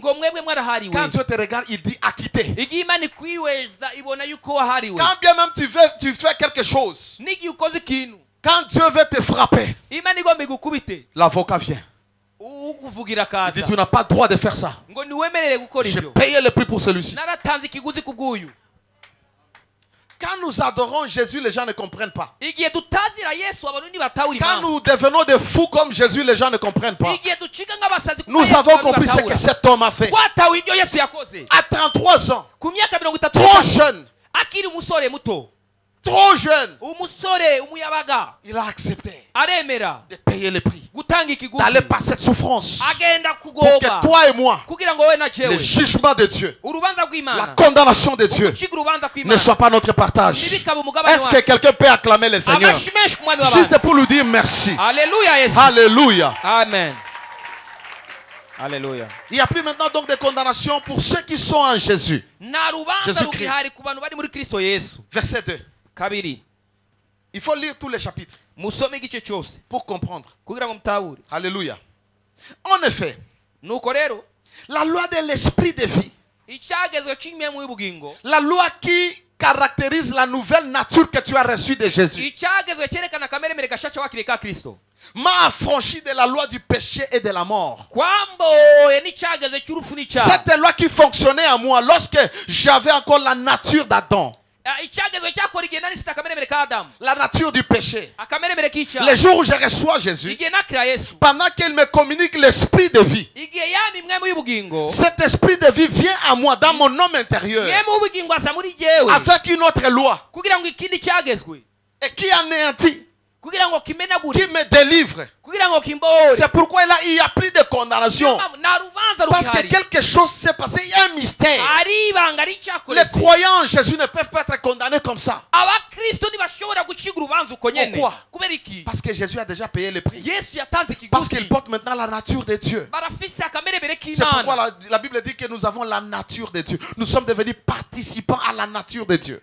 Quand Dieu te regarde, il dit acquitté. Quand bien même tu fais quelque chose, quand Dieu veut te frapper, l'avocat vient. Il dit tu n'as pas le droit de faire ça. J'ai payé le prix pour celui-ci. Quand nous adorons Jésus, les gens ne comprennent pas. Quand nous devenons des fous comme Jésus, les gens ne comprennent pas. Nous avons compris ce que cet homme a fait. À 33 ans, trop jeune, trop jeune, il a accepté de payer le prix, d'aller par cette souffrance pour que toi et moi, le jugement de Dieu, la condamnation de Dieu ne soit pas notre partage. Est-ce que quelqu'un peut acclamer le Seigneur juste pour lui dire merci? Alléluia. Alléluia. Amen. Alléluia. Il n'y a plus maintenant donc de condamnation pour ceux qui sont en Jésus. Jésus-Christ. Verset 2. Il faut lire tous les chapitres pour comprendre. Alléluia. En effet, la loi de l'esprit de vie, la loi qui caractérise la nouvelle nature que tu as reçue de Jésus, m'a affranchi de la loi du péché et de la mort. Cette loi qui fonctionnait en moi lorsque j'avais encore la nature d'Adam, la nature du péché. Le jour où je reçois Jésus, pendant qu'il me communique l'esprit de vie, cet esprit de vie vient à moi dans mon homme intérieur avec une autre loi et qui anéantit, qui me délivre. C'est pourquoi il n'y a plus de condamnation. Parce que quelque chose s'est passé. Il y a un mystère. Les croyants en Jésus ne peuvent pas être condamnés comme ça. Pourquoi? Parce que Jésus a déjà payé le prix. Parce qu'il porte maintenant la nature de Dieu. C'est pourquoi la Bible dit que nous avons la nature de Dieu. Nous sommes devenus participants à la nature de Dieu.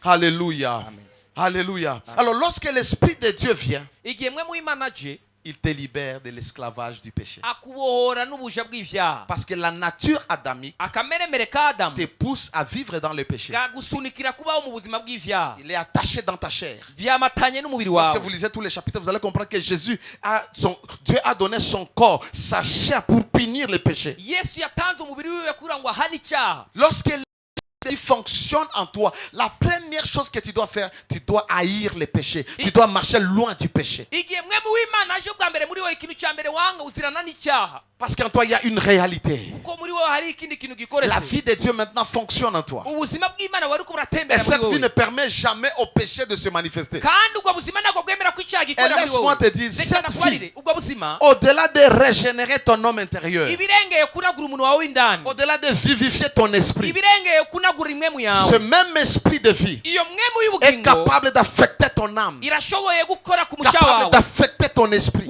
Alléluia. Amen. Alléluia. Amen. Alors lorsque l'Esprit de Dieu vient, il te libère de l'esclavage du péché. Parce que la nature adamique te pousse à vivre dans le péché. Il est attaché dans ta chair. Lorsque vous lisez tous les chapitres, vous allez comprendre que Dieu a donné son corps, sa chair pour punir le péché. Lorsque il fonctionne en toi, la première chose que tu dois faire, tu dois haïr les péchés. Tu dois marcher loin du péché. Parce qu'en toi, il y a une réalité. La vie de Dieu maintenant fonctionne en toi. Et cette vie ne permet jamais au péché de se manifester. Et laisse-moi te dire, cette vie, au-delà de régénérer ton homme intérieur, au-delà de vivifier ton esprit, ce même esprit de vie est capable d'affecter ton âme, capable d'affecter ton esprit.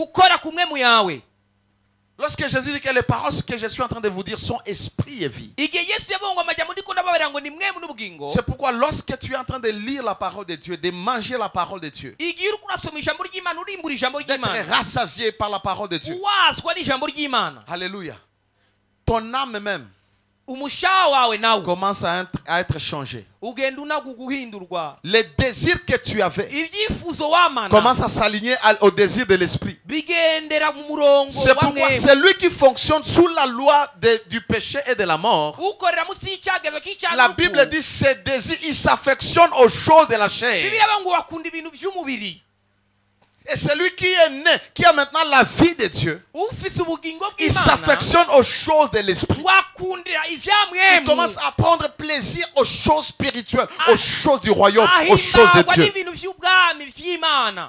Lorsque Jésus dit que les paroles que je suis en train de vous dire sont esprit et vie, c'est pourquoi lorsque tu es en train de lire la parole de Dieu, de manger la parole de Dieu, d'être rassasié par la parole de Dieu, alléluia, ton âme même commence à être changé. Les désirs que tu avais commencent à s'aligner au désir de l'esprit. C'est pourquoi celui qui fonctionne sous la loi du péché et de la mort, la Bible dit ses désirs, il s'affectionne aux choses de la chair. Et celui qui est né, qui a maintenant la vie de Dieu, il s'affectionne aux choses de l'esprit. Il commence à prendre plaisir aux choses spirituelles, aux choses du royaume, aux choses de Dieu.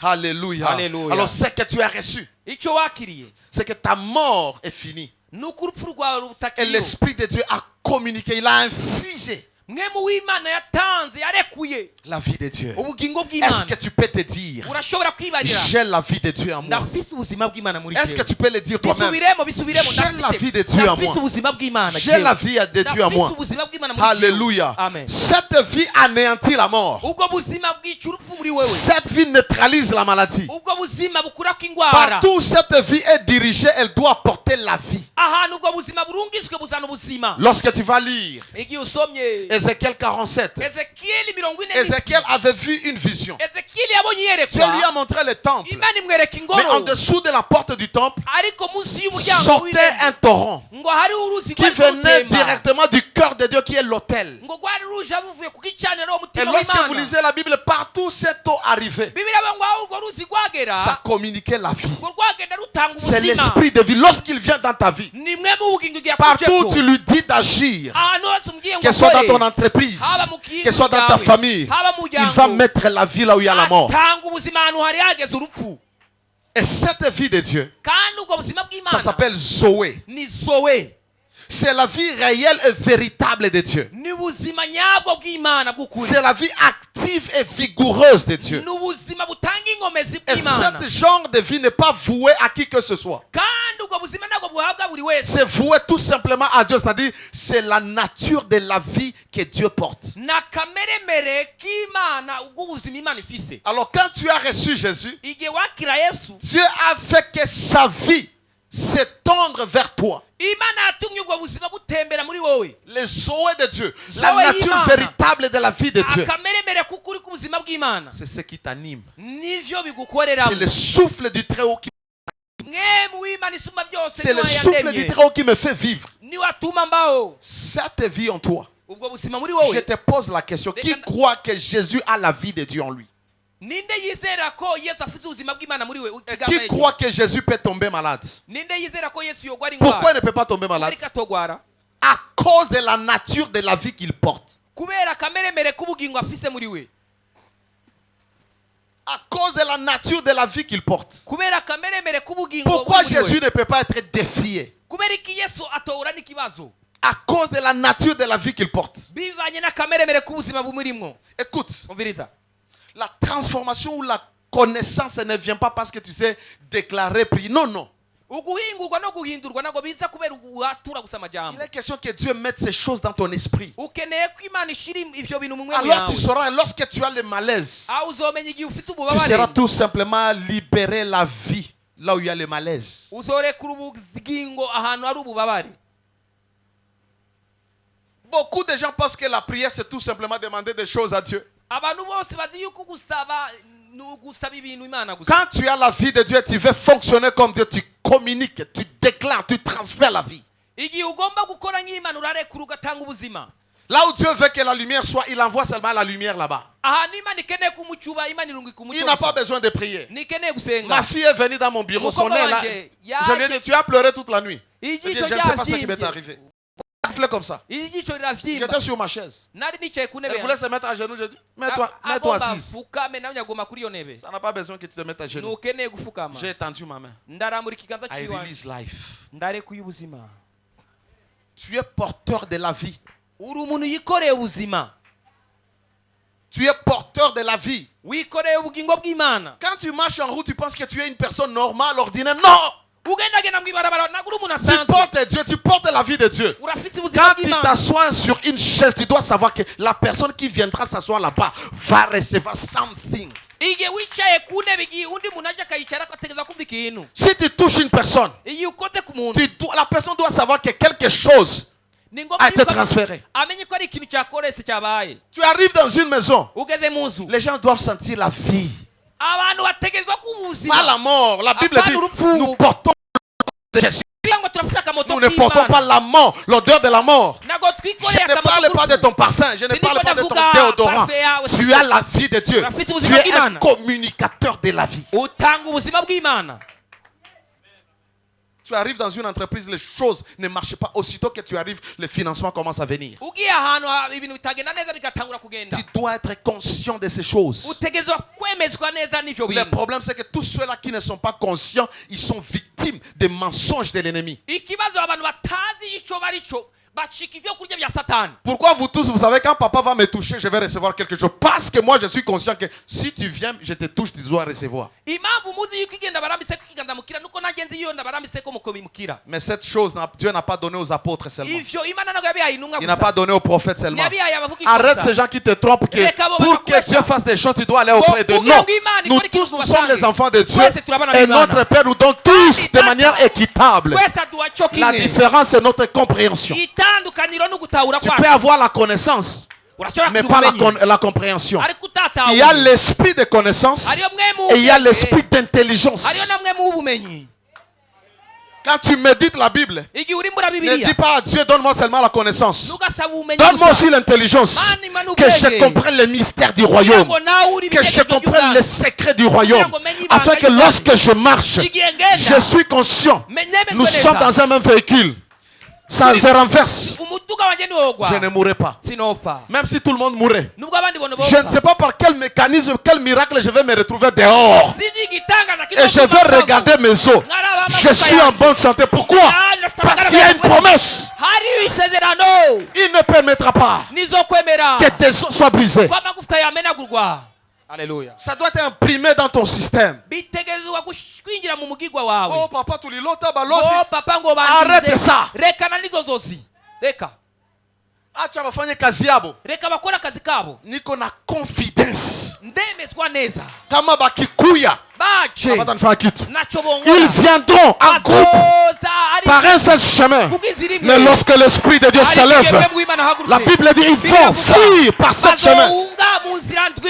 Alléluia. Alors ce que tu as reçu, c'est que ta mort est finie. Et l'Esprit de Dieu a communiqué, il a infusé la vie de Dieu. Est-ce que tu peux te dire, j'ai la vie de Dieu en moi? Est-ce que tu peux le dire toi-même? J'ai la vie de Dieu en moi. J'ai la vie de Dieu en moi. Alléluia. Cette vie anéantit la mort. Cette vie neutralise la maladie. Partout où cette vie est dirigée, elle doit apporter la vie. Lorsque tu vas lire Ézéchiel 47, Ézéchiel avait vu une vision. Dieu lui a montré le temple. Mais en dessous de la porte du temple sortait un torrent qui venait directement du cœur de Dieu qui est l'autel. Et lorsque vous lisez la Bible, partout cette eau arrivait, ça communiquait la vie. C'est l'esprit de vie. Lorsqu'il vient dans ta vie, partout où tu lui dis d'agir, que ce soit dans ton entreprise, que ce soit dans ta famille, il va mettre la vie là où il y a la mort. Et cette vie de Dieu, ça s'appelle Zoé. C'est la vie réelle et véritable de Dieu. C'est la vie active et vigoureuse de Dieu. Et ce genre de vie n'est pas voué à qui que ce soit. C'est voué tout simplement à Dieu. C'est-à-dire, c'est la nature de la vie que Dieu porte. Alors quand tu as reçu Jésus, Dieu a fait que sa vie s'étendre vers toi. Les Zoé de Dieu, la nature véritable de la vie de Dieu, c'est ce qui t'anime. C'est le souffle du Très-Haut qui c'est le souffle du Très-Haut qui me fait vivre. Cette vie en toi. Je te pose la question, qui croit que Jésus a la vie de Dieu en lui? Qui croit que Jésus peut tomber malade? Pourquoi il ne peut pas tomber malade? À cause de la nature de la vie qu'il porte. À cause de la nature de la vie qu'il porte. Pourquoi Jésus ne peut pas être défié? À cause de la nature de la vie qu'il porte. Écoute. La transformation ou la connaissance ne vient pas parce que tu sais déclarer, prier. Non, non. Il est question que Dieu mette ces choses dans ton esprit. Alors tu sauras, lorsque tu as le malaise, tu seras tout simplement libérer la vie là où il y a le malaise. Beaucoup de gens pensent que la prière c'est tout simplement demander des choses à Dieu. Quand tu as la vie de Dieu, tu veux fonctionner comme Dieu, tu communiques, tu déclares, tu transfères la vie. Là où Dieu veut que la lumière soit, il envoie seulement la lumière là-bas. Il n'a pas besoin de prier. Ma fille est venue dans mon bureau, son nez là. Je lui ai dit, tu as pleuré toute la nuit. Je ne sais pas ce qui m'est arrivé. Fait comme ça. J'étais sur ma chaise. Elle voulait se mettre à genoux. J'ai dit, mets-toi assise. Ça n'a pas besoin que tu te mettes à genoux. J'ai étendu ma main. I release life. Tu es porteur de la vie. Tu es porteur de la vie. Quand tu marches en route, tu penses que tu es une personne normale, ordinaire. Non! Tu portes Dieu, tu portes la vie de Dieu. Quand tu t'assois sur une chaise, tu dois savoir que la personne qui viendra s'asseoir là-bas va recevoir something. Si tu touches une personne, la personne doit savoir que quelque chose a été transféré. Tu arrives dans une maison. Les gens doivent sentir la vie. Pas la mort. La Bible dit nous portons Jésus. Nous ne portons pas la mort, l'odeur de la mort. Je ne parle pas de ton parfum, je ne parle pas de ton déodorant. Tu as la vie de Dieu. Tu es un communicateur de la vie. Tu arrives dans une entreprise, les choses ne marchent pas. Aussitôt que tu arrives, le financement commence à venir. Tu dois être conscient de ces choses. Le problème, c'est que tous ceux-là qui ne sont pas conscients, ils sont victimes des mensonges de l'ennemi. Pourquoi vous tous, vous savez, quand papa va me toucher, je vais recevoir quelque chose? Parce que moi, je suis conscient que si tu viens, je te touche, tu dois recevoir. Mais cette chose, Dieu n'a pas donné aux apôtres seulement. Il n'a pas donné aux prophètes seulement. Arrête ces gens qui te trompent. Pour que Dieu fasse des choses, tu dois aller auprès de nous. Nous tous, nous sommes les enfants de Dieu. Et notre Père nous donne tous de manière équitable. La différence, c'est notre compréhension. Tu peux avoir la connaissance, mais pas la compréhension. Il y a l'esprit de connaissance et il y a l'esprit d'intelligence. Quand tu médites la Bible, ne dis pas à Dieu, donne-moi seulement la connaissance. Donne-moi aussi l'intelligence. Que je comprenne les mystères du royaume. Que je comprenne les secrets du royaume. Afin que lorsque je marche, je suis conscient. Nous sommes dans un même véhicule. Ça se renverse. Je ne mourrai pas. Même si tout le monde mourrait. Je ne sais pas par quel mécanisme, quel miracle je vais me retrouver dehors. Et je vais regarder mes os. Je suis en bonne santé. Pourquoi? Parce qu'il y a une promesse. Il ne permettra pas que tes os soient brisés. Alléluia. Ça doit être imprimé dans ton système. Oh papa, tu l'ilota balosi. Arrête ça. Acha wafanye kazi yabo. Niko na confidence. Kama bakikuya. Ils viendront en groupe par un seul chemin. Mais lorsque l'Esprit de Dieu s'élève, la Bible dit ils vont fuir par ce chemin.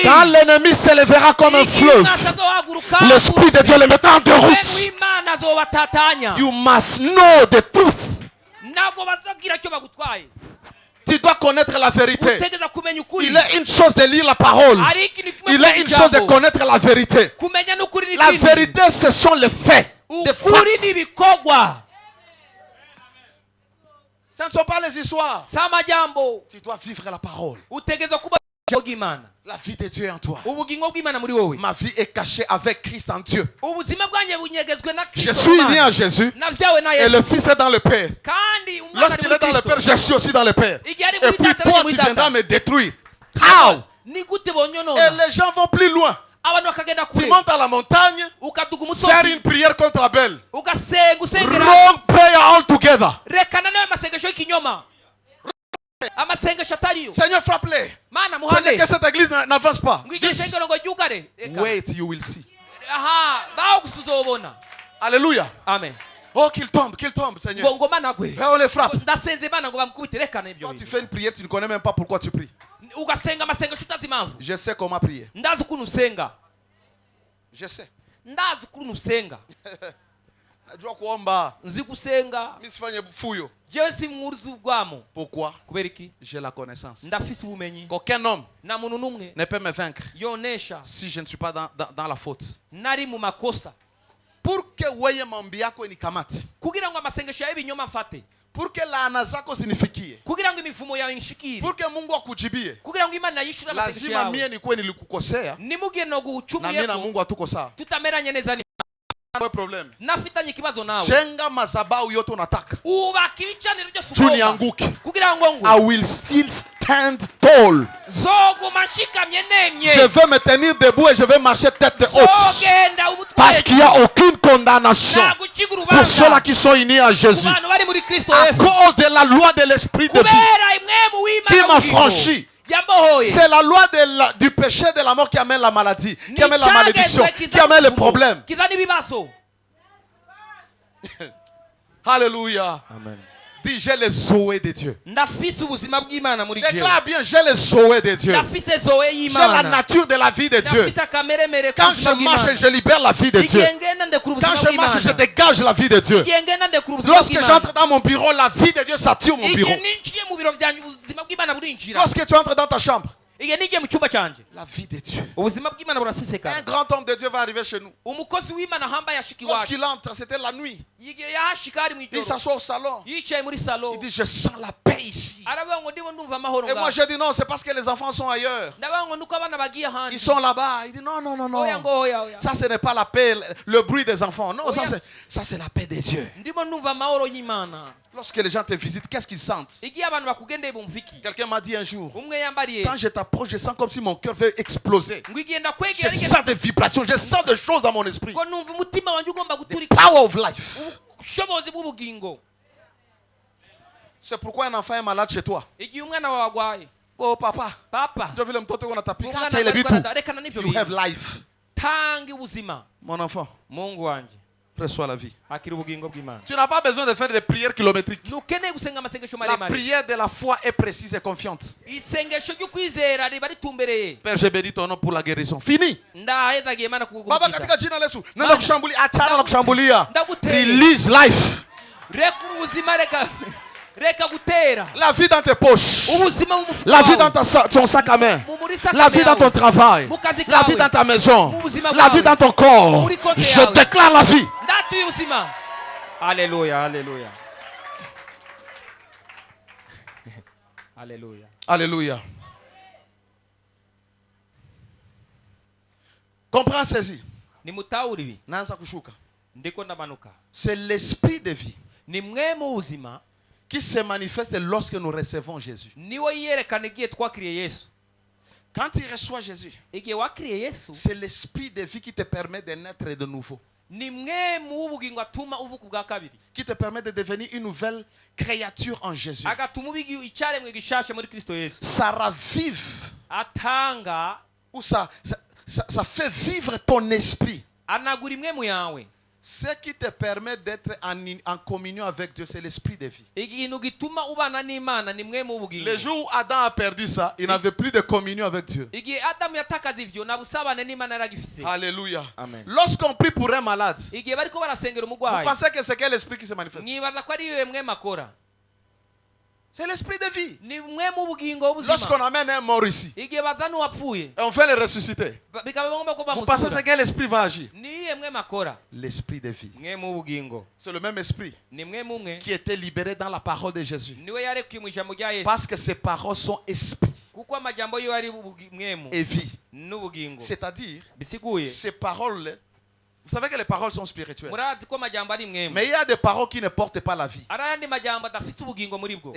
Quand l'ennemi s'élèvera comme un fleuve, l'Esprit de Dieu le mettra en déroute. You must know the truth. Tu dois connaître la vérité. Il est une chose de lire la parole. Il est une chose de connaître la vérité. La vérité, ce sont les faits. Des facts. Ce ne sont pas les histoires. Tu dois vivre la parole. La vie de Dieu est en toi. Ma vie est cachée avec Christ en Dieu. Je suis né à Jésus et le Fils est dans le Père. Lorsqu'il est dans le Père, je suis aussi dans le Père. Et puis toi, tu viendras me détruire. How? Et les gens vont plus loin. Tu montes à la montagne, faire une prière contre Abel. Wrong prayer all together. Seigneur, frappe-les. Seigneur, que cette église n'avance pas. Wait, you will see. Alléluia. Amen. Oh, qu'il tombe, Seigneur. Et on les frappe. Toi, tu fais une prière, tu ne connais même pas pourquoi tu pries. Je sais comment prier. Je sais. Najua kuomba. Misifanye fuyo. Pourquoi? J'ai la connaissance. Qu'aucun homme ne peut me vaincre si je ne suis pas dans la faute. Pour que weye mambi yako inikamati. Pour que laana zako zinifikie. Pour que Mungu akujibie. Lazima mie nikuwe nilikukosea. Na mie na Mungu hatuko sawa. Problem. Jenga madhabahu yote unataka. Juu nianguke. I will still stand tall. Je vais me tenir debout et je vais marcher tête haute. Parce qu'il n'y a aucune condamnation pour ceux-là qui sont unis à Jésus. À cause de la loi de l'esprit de vie qui m'a franchi. C'est la loi du péché de la mort qui amène la maladie, qui amène la malédiction, qui amène les problèmes. Amen. Alléluia. Amen. Dis, j'ai les Zoé de Dieu. Déclare bien, j'ai les Zoé de Dieu. J'ai la nature de la vie de Dieu. Quand je marche, je libère la vie de Dieu. Quand je marche, je dégage la vie de Dieu. Lorsque j'entre dans mon bureau, la vie de Dieu sature mon bureau. Lorsque tu entres dans ta chambre, la vie de Dieu. Un grand homme de Dieu va arriver chez nous. Lorsqu'il entre, c'était la nuit. Il s'assoit au salon. Il dit, je sens la paix ici. Et moi je dis non, c'est parce que les enfants sont ailleurs. Ils sont là-bas. Il dit non, non, non, non. Ça ce n'est pas la paix, le bruit des enfants. Non, ça c'est la paix de Dieu. Lorsque les gens te visitent, qu'est-ce qu'ils sentent? Quelqu'un m'a dit un jour, quand je t'approche, je sens comme si mon cœur veut exploser. Je sens des vibrations, je sens des choses dans mon esprit. The power of life. C'est pourquoi un enfant est malade chez toi. Oh papa, je veux le mtoto qu'on a tapé. You have life. Mon enfant, reçois la vie. Tu n'as pas besoin de faire des prières kilométriques. La prière de la foi est précise et confiante. Père, je bénis ton nom pour la guérison. Fini. Release life. La vie dans tes poches. La vie dans ton sac à main. La vie dans ton travail. La vie dans ta maison. La vie dans ton corps. Je déclare la vie. Alléluia, alléluia. Alléluia. Alléluia. Comprends ceci. C'est l'esprit de vie qui se manifeste lorsque nous recevons Jésus. Quand tu reçois Jésus, c'est l'esprit de vie qui te permet de naître de nouveau. Qui te permet de devenir une nouvelle créature en Jésus. Ça ravive ou ça fait vivre ton esprit. Ce qui te permet d'être en communion avec Dieu, c'est l'esprit de vie. Le jour où Adam a perdu ça, il n'avait plus de communion avec Dieu. Alléluia. Lorsqu'on prie pour un malade, vous pensez que c'est quel esprit qui se manifeste? C'est l'esprit de vie. Lorsqu'on amène un mort ici et on fait le ressusciter, vous pensez que quel esprit va agir? L'esprit de vie. C'est le même esprit qui était libéré dans la parole de Jésus. Parce que ces paroles sont esprit et vie. C'est-à-dire, ces paroles, vous savez que les paroles sont spirituelles. Mais il y a des paroles qui ne portent pas la vie. Et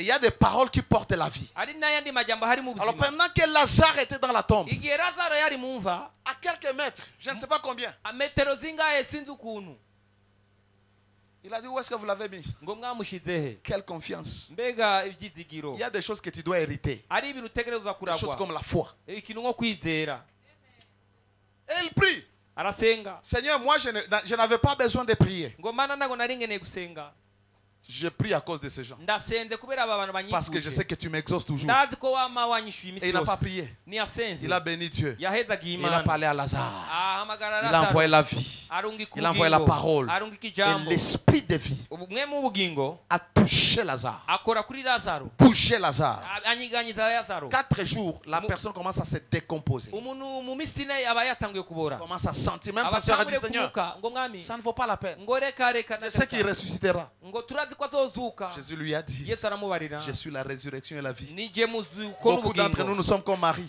il y a des paroles qui portent la vie. Alors pendant que Lazare était dans la tombe, à quelques mètres, je ne sais pas combien, il a dit, où est-ce que vous l'avez mis? Quelle confiance. Il y a des choses que tu dois hériter. Des choses comme la foi. Et il prie. Seigneur, moi je n'avais pas besoin de prier. Je prie à cause de ces gens. Parce que je sais que tu m'exauces toujours. Et il n'a pas prié. Il a béni Dieu. Il a parlé à Lazare. Il a envoyé la vie. Il a envoyé la parole. Et l'esprit de vie a touché Lazare. Touché Lazare. 4 jours, la personne commence à se décomposer. Commence à sentir. Même sa soeur a dit, Seigneur, ça ne vaut pas la peine. Je sais qu'il ressuscitera. Jésus lui a dit, je suis la résurrection et la vie. Beaucoup d'entre nous sommes comme Marie.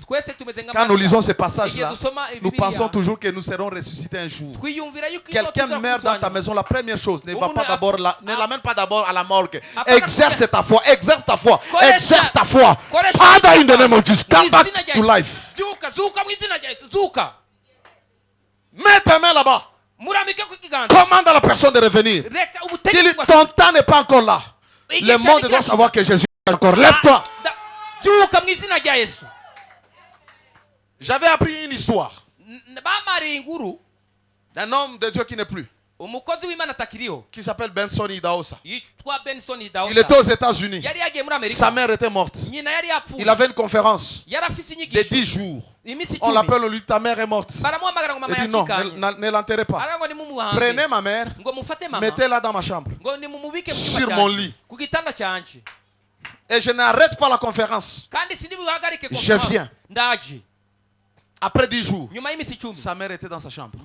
Quand nous lisons ces passages-là, nous pensons toujours que nous serons ressuscités un jour. Quelqu'un meurt dans ta maison, la première chose, ne l'amène pas d'abord à la morgue. Exerce ta foi, exerce ta foi, exerce ta foi. Father, in the name of Jesus, come back to life. Mets ta main là-bas. Commande à la personne de revenir. Dis-lui, ton temps n'est pas encore là. Le monde doit savoir que Jésus est encore. Lève-toi. J'avais appris une histoire d'un homme de Dieu qui n'est plus. qui s'appelle Benson Idahosa. Il Il était aux États-Unis. Sa mère était morte. Il avait une conférence de 10 jours. On l'appelle, on lui dit ta mère est morte. Il dit non, ne l'enterrez pas. Prenez ma mère, mettez-la dans ma chambre, sur mon lit. Et je n'arrête pas la conférence. Je viens. Après 10 jours, sa mère était dans sa chambre.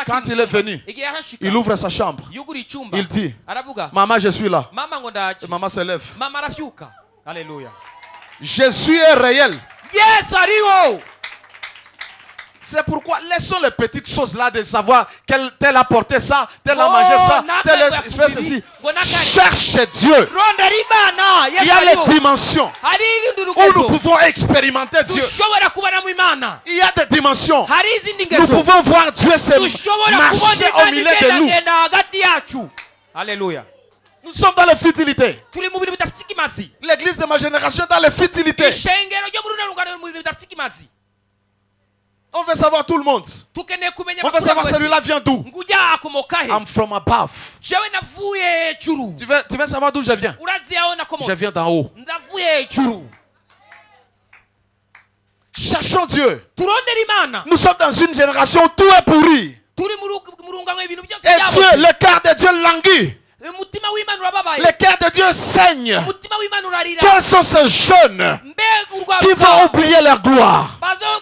Quand il est venu, il ouvre sa chambre. Il dit, maman, je suis là. Et maman se lève. Alléluia. Jésus est réel. Yes, arrivo. C'est pourquoi laissons les petites choses là de savoir tel a porté ça, tel a mangé ça, tel a fait ceci. Cherche Dieu. Il y a les dimensions où nous pouvons expérimenter Dieu. Il y a des dimensions. Nous pouvons voir Dieu se marcher au milieu de nous. Alléluia. Nous sommes dans la futilité. L'église de ma génération est dans la futilité. On veut savoir tout le monde. On veut savoir celui-là vient d'où. I'm from above. Tu veux savoir d'où je viens? Je viens d'en haut. Cherchons Dieu. Nous sommes dans une génération où tout est pourri. Et Dieu, le cœur de Dieu languit. Le cœur de Dieu saigne. Quels sont ces jeunes qui vont oublier leur gloire,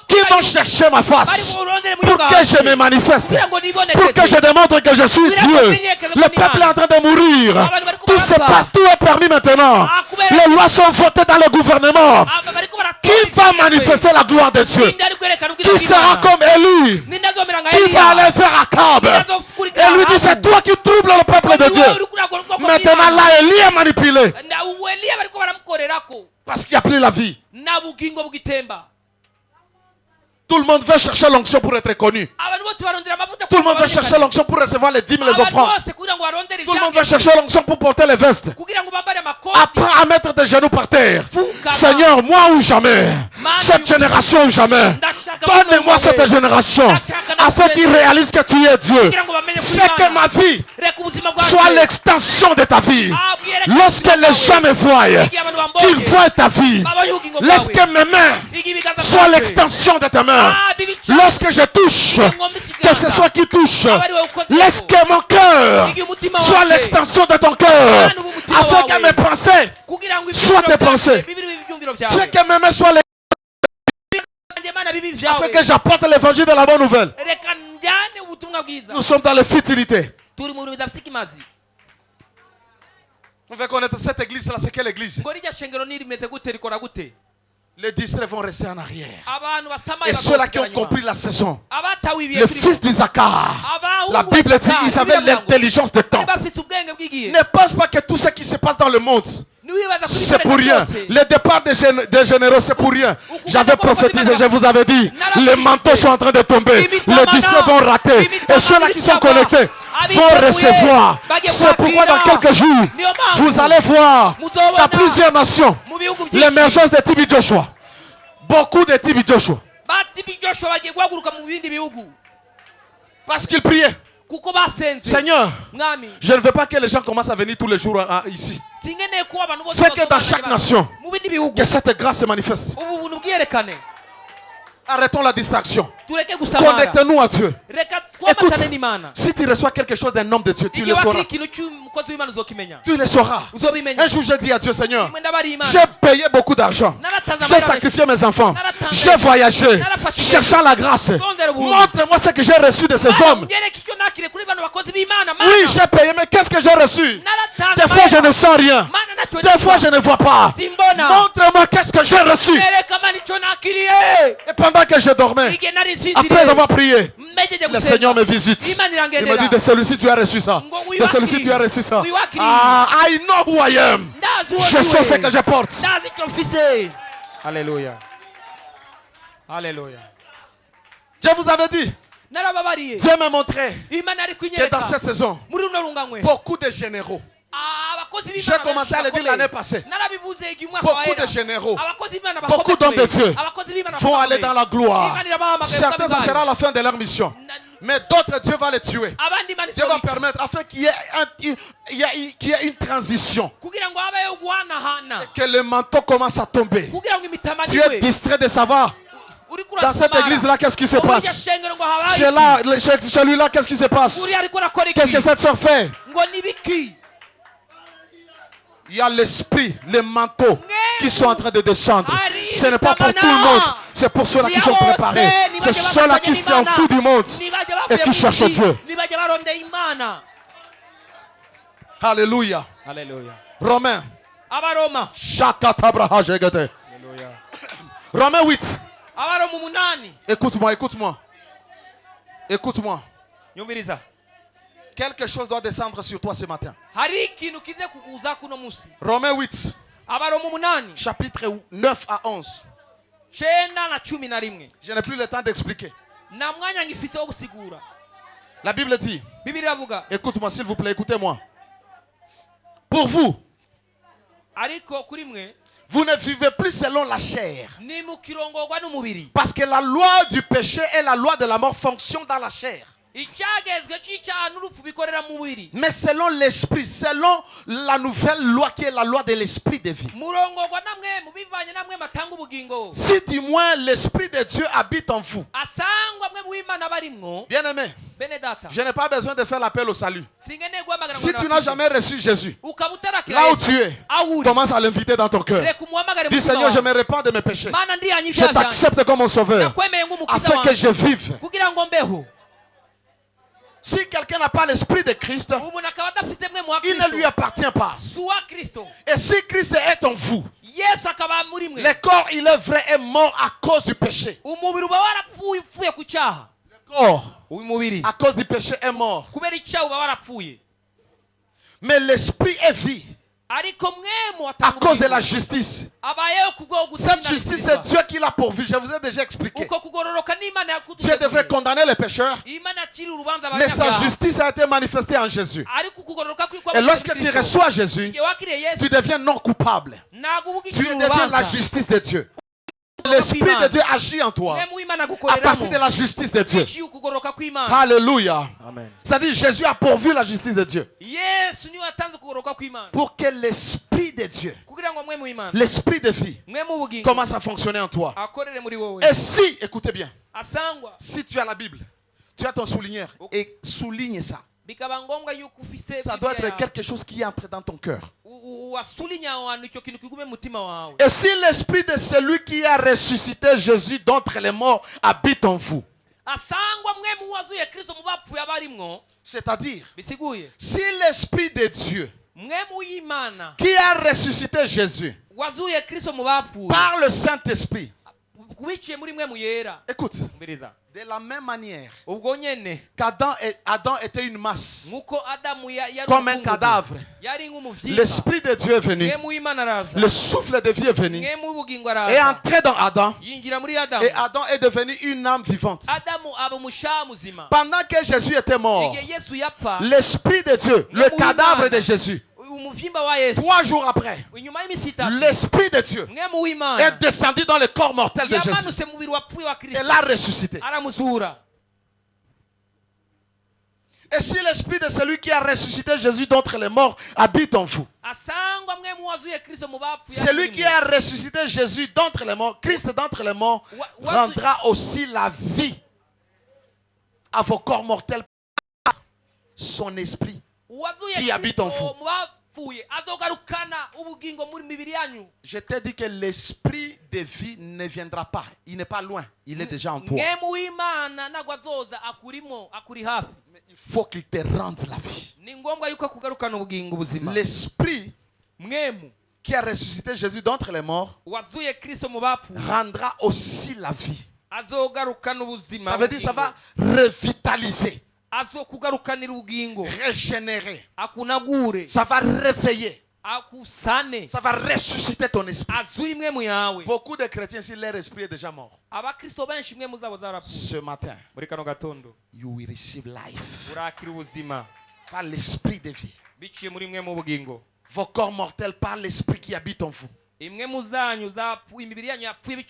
qui vont chercher ma face pour que je me manifeste, pour que je démontre que je suis Dieu? Le peuple est en train de mourir. Tout se passe, tout est permis maintenant. Les lois sont votées dans le gouvernement. Qui va manifester la gloire de Dieu? Qui sera comme Élie? Qui va aller faire Akab et lui dit c'est toi qui troubles le peuple de Dieu. Maintenant là Élie est manipulé parce qu'il n'y a plus la vie. Tout le monde veut chercher l'onction pour être connu. Tout le monde veut chercher l'onction pour recevoir les dîmes et les offrandes. Tout le monde veut chercher l'onction pour porter les vestes. Apprends à mettre des genoux par terre. Seigneur, moi ou jamais, cette génération ou jamais, donne-moi cette génération afin qu'ils réalisent que tu es Dieu. Fais que ma vie soit l'extension de ta vie. Lorsque les gens me voient, qu'ils voient ta vie. Laisse que mes mains soient l'extension de ta main. Lorsque je touche, que ce soit qui touche, laisse que mon cœur soit l'extension de ton cœur, afin que mes pensées soient tes pensées. Fais que mes mains soient afin que j'apporte l'évangile de la bonne nouvelle. Nous sommes dans la futilité. On veut connaître cette église là, c'est quelle église? Les distraits vont rester en arrière. Et ceux-là qui ont compris la saison, le fils d'Isaacar, la Bible dit qu'ils avaient l'intelligence de temps. Ne pense pas que tout ce qui se passe dans le monde, c'est pour rien. Le départ des généraux, c'est pour rien. J'avais prophétisé, je vous avais dit, les manteaux sont en train de tomber. Les distraits vont rater. Et ceux-là qui sont connectés vont recevoir. C'est pourquoi dans quelques jours, vous allez voir dans plusieurs nations l'émergence de TB Joshua. Beaucoup de TB Joshua. Parce qu'il priait. Seigneur, je ne veux pas que les gens commencent à venir tous les jours ici. Fais que dans chaque nation, que cette grâce se manifeste. Arrêtons la distraction. Connectez-nous à Dieu. Écoute, si tu reçois quelque chose d'un homme de Dieu, tu le sauras. Tu le sauras. Un jour, j'ai dit à Dieu, Seigneur, j'ai payé beaucoup d'argent. J'ai sacrifié mes enfants. J'ai voyagé, cherchant la grâce. Montre-moi ce que j'ai reçu de ces hommes. Oui, j'ai payé, mais qu'est-ce que j'ai reçu? Des fois, je ne sens rien. Des fois, je ne vois pas. Montre-moi qu'est-ce que j'ai reçu. Et pendant que je dormais, après avoir prié, le Seigneur me visite. Il me dit, de celui-ci tu as reçu ça. De celui-ci tu as reçu ça. Ah, I know who I am. Je sais ce que je porte. Alléluia. Alléluia. Je vous avais dit, Dieu m'a montré que dans cette saison, beaucoup de généraux, j'ai commencé à le dire l'année passée, beaucoup de généraux, beaucoup d'hommes de Dieu vont aller dans la gloire. Certains, ça sera la fin de leur mission. Mais d'autres, Dieu va les tuer. Dieu va permettre afin qu'il y ait une transition. Et que le manteau commence à tomber. Tu es distrait de savoir. Dans cette église-là, qu'est-ce qui se passe? Chez lui-là, qu'est-ce qui se passe? Qu'est-ce que cette soeur fait? Il y a l'esprit, les manteaux qui sont en train de descendre. Ce n'est pas pour tout le monde. C'est pour ceux-là qui sont préparés. C'est ceux-là qui s'en foutent du monde et qui cherchent Dieu. Alléluia. Romains. Romains 8. Écoute-moi, écoute-moi. Écoute-moi. Quelque chose doit descendre sur toi ce matin. Romains 8. Chapitre 9 à 11. Je n'ai plus le temps d'expliquer. La Bible dit, écoute-moi s'il vous plaît, écoutez-moi. Pour vous, vous ne vivez plus selon la chair. Parce que la loi du péché et la loi de la mort fonctionnent dans la chair. Mais selon l'esprit, selon la nouvelle loi qui est la loi de l'esprit de vie. Si du moins l'esprit de Dieu habite en vous. Bien aimé, je n'ai pas besoin de faire l'appel au salut. Si tu n'as jamais reçu Jésus, là où tu es, commence à l'inviter dans ton cœur. Dis Seigneur, je me répands de mes péchés. Je t'accepte comme mon sauveur afin que je vive. Si quelqu'un n'a pas l'esprit de Christ, il ne lui appartient pas. Et si Christ est en vous, le corps, il est vrai, est mort à cause du péché. Le corps, à cause du péché, est mort. Mais l'esprit est vie. À cause de la justice. Cette justice, c'est Dieu qui l'a pourvu. Je vous ai déjà expliqué. Dieu devrait condamner les pécheurs, mais sa justice a été manifestée en Jésus. Et lorsque tu reçois Jésus, tu deviens non coupable. Tu deviens la justice de Dieu. L'esprit de Dieu agit en toi à partir de la justice de Dieu. Alléluia. C'est-à-dire Jésus a pourvu la justice de Dieu pour que l'esprit de Dieu, l'esprit de vie, commence à fonctionner en toi. Et si, écoutez bien, si tu as la Bible, tu as ton souligneur et souligne ça. Ça doit être quelque chose qui entre dans ton cœur. Et si l'esprit de celui qui a ressuscité Jésus d'entre les morts habite en vous, c'est-à-dire, si l'esprit de Dieu qui a ressuscité Jésus par le Saint-Esprit, écoute, de la même manière qu'Adam était une masse, comme un cadavre, l'Esprit de Dieu est venu, le souffle de vie est venu, est entré dans Adam, et Adam est devenu une âme vivante. Pendant que Jésus était mort, l'Esprit de Dieu, le cadavre de Jésus, 3 jours après, l'Esprit de Dieu est descendu dans le corps mortel de Jésus et l'a ressuscité. Et si l'Esprit de celui qui a ressuscité Jésus d'entre les morts habite en vous, celui qui a ressuscité Jésus d'entre les morts, Christ d'entre les morts, rendra aussi la vie à vos corps mortels par son esprit qui habite en vous. Je t'ai dit que l'esprit de vie ne viendra pas. Il n'est pas loin. Il est déjà en toi. Mais il faut qu'il te rende la vie. L'esprit qui a ressuscité Jésus d'entre les morts rendra aussi la vie. Ça veut dire ça va revitaliser, régénérer, ça va réveiller, ça va ressusciter ton esprit. Beaucoup de chrétiens, si leur esprit est déjà mort, ce matin, you will receive life par l'esprit de vie. Vos corps mortels par l'esprit qui habite en vous.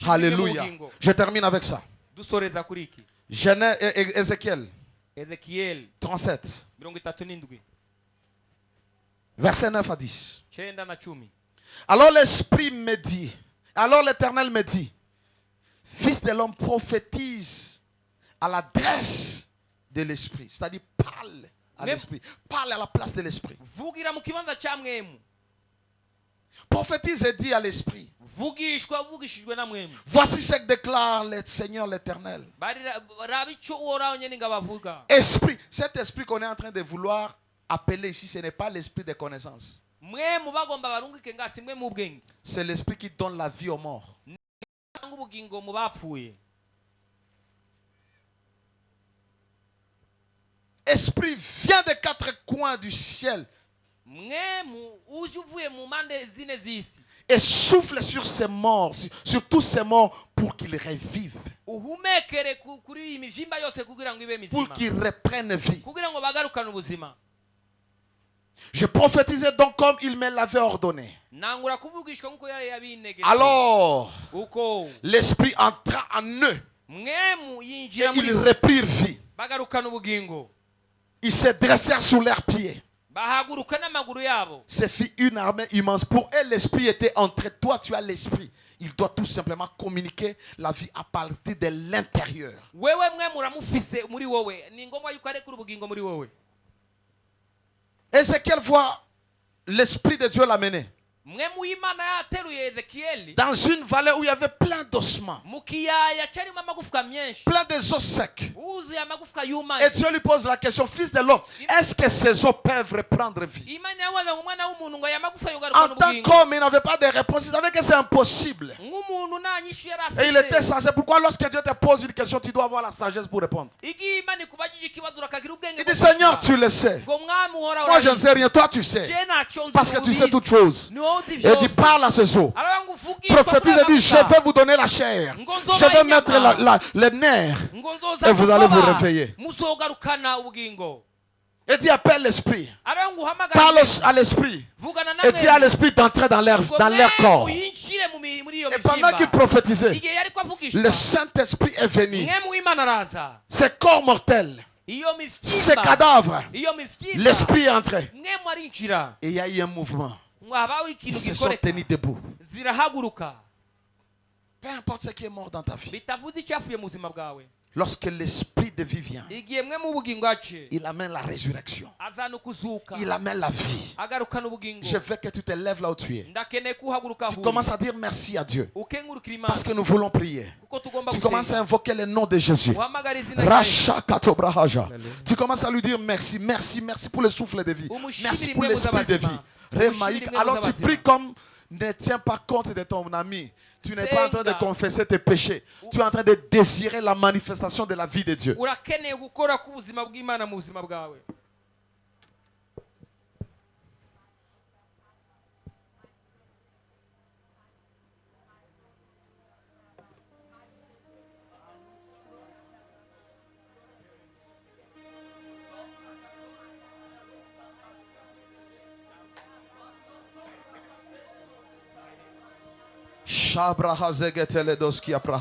Alléluia. Je termine avec ça. Ézéchiel Ezekiel 37. Verset 9 à 10. Alors l'Esprit me dit, alors l'Éternel me dit, Fils de l'homme, prophétise à l'adresse de l'Esprit. C'est-à-dire parle à l'Esprit. Parle à la place de l'Esprit. Prophétise et dit à l'Esprit. Voici ce que déclare le Seigneur l'Éternel. Esprit, cet esprit qu'on est en train de vouloir appeler ici, ce n'est pas l'esprit de connaissance. C'est l'esprit qui donne la vie aux morts. Esprit vient des quatre coins du ciel et souffle sur ces morts, sur tous ces morts, pour qu'ils revivent, pour qu'ils reprennent vie. Je prophétisais donc comme il me l'avait ordonné. Alors, l'esprit entra en eux et ils reprirent vie. Ils se dressèrent sous leurs pieds. Ce fut une armée immense. Pour eux, l'esprit était entre toi, tu as l'esprit. Il doit tout simplement communiquer la vie à partir de l'intérieur. Ézéchiel voit l'esprit de Dieu l'amener dans une vallée où il y avait plein d'ossements, plein de os secs. Et Dieu lui pose la question, Fils de l'homme, est-ce que ces os peuvent reprendre vie? En tant qu'homme, il n'avait pas de réponse. Il savait que c'est impossible. Et il était sage. Pourquoi lorsque Dieu te pose une question, tu dois avoir la sagesse pour répondre? Il dit, Seigneur, tu le sais. Moi, je ne sais rien. Toi, tu sais. Parce que tu sais toutes choses. Et dit, parle à ces os. Prophétise et dit, je vais vous donner la chair. Je vais mettre les nerfs. Et vous allez vous réveiller. Et dit, appelle l'esprit. Parle à l'esprit. Et dit à l'esprit d'entrer dans leur corps. Et pendant qu'il prophétisait, le Saint-Esprit est venu. Ces corps mortels, ces cadavres, l'esprit est entré. Et il y a eu un mouvement. Ils se sont tenus debout. Peu importe ce qui est mort dans ta vie. Lorsque l'esprit de vie vient, il amène la résurrection. Il amène la vie. Je veux que tu te lèves là où tu es. Tu commences à dire merci à Dieu. Parce que nous voulons prier. Tu commences à invoquer le nom de Jésus. Tu commences à lui dire merci, merci, merci pour le souffle de vie. Merci pour l'esprit de vie. Alors tu pries comme ne tiens pas compte de ton ami. Tu n'es pas en train de confesser tes péchés. Tu es en train de désirer la manifestation de la vie de Dieu. Shabraha zegetele doski apraha.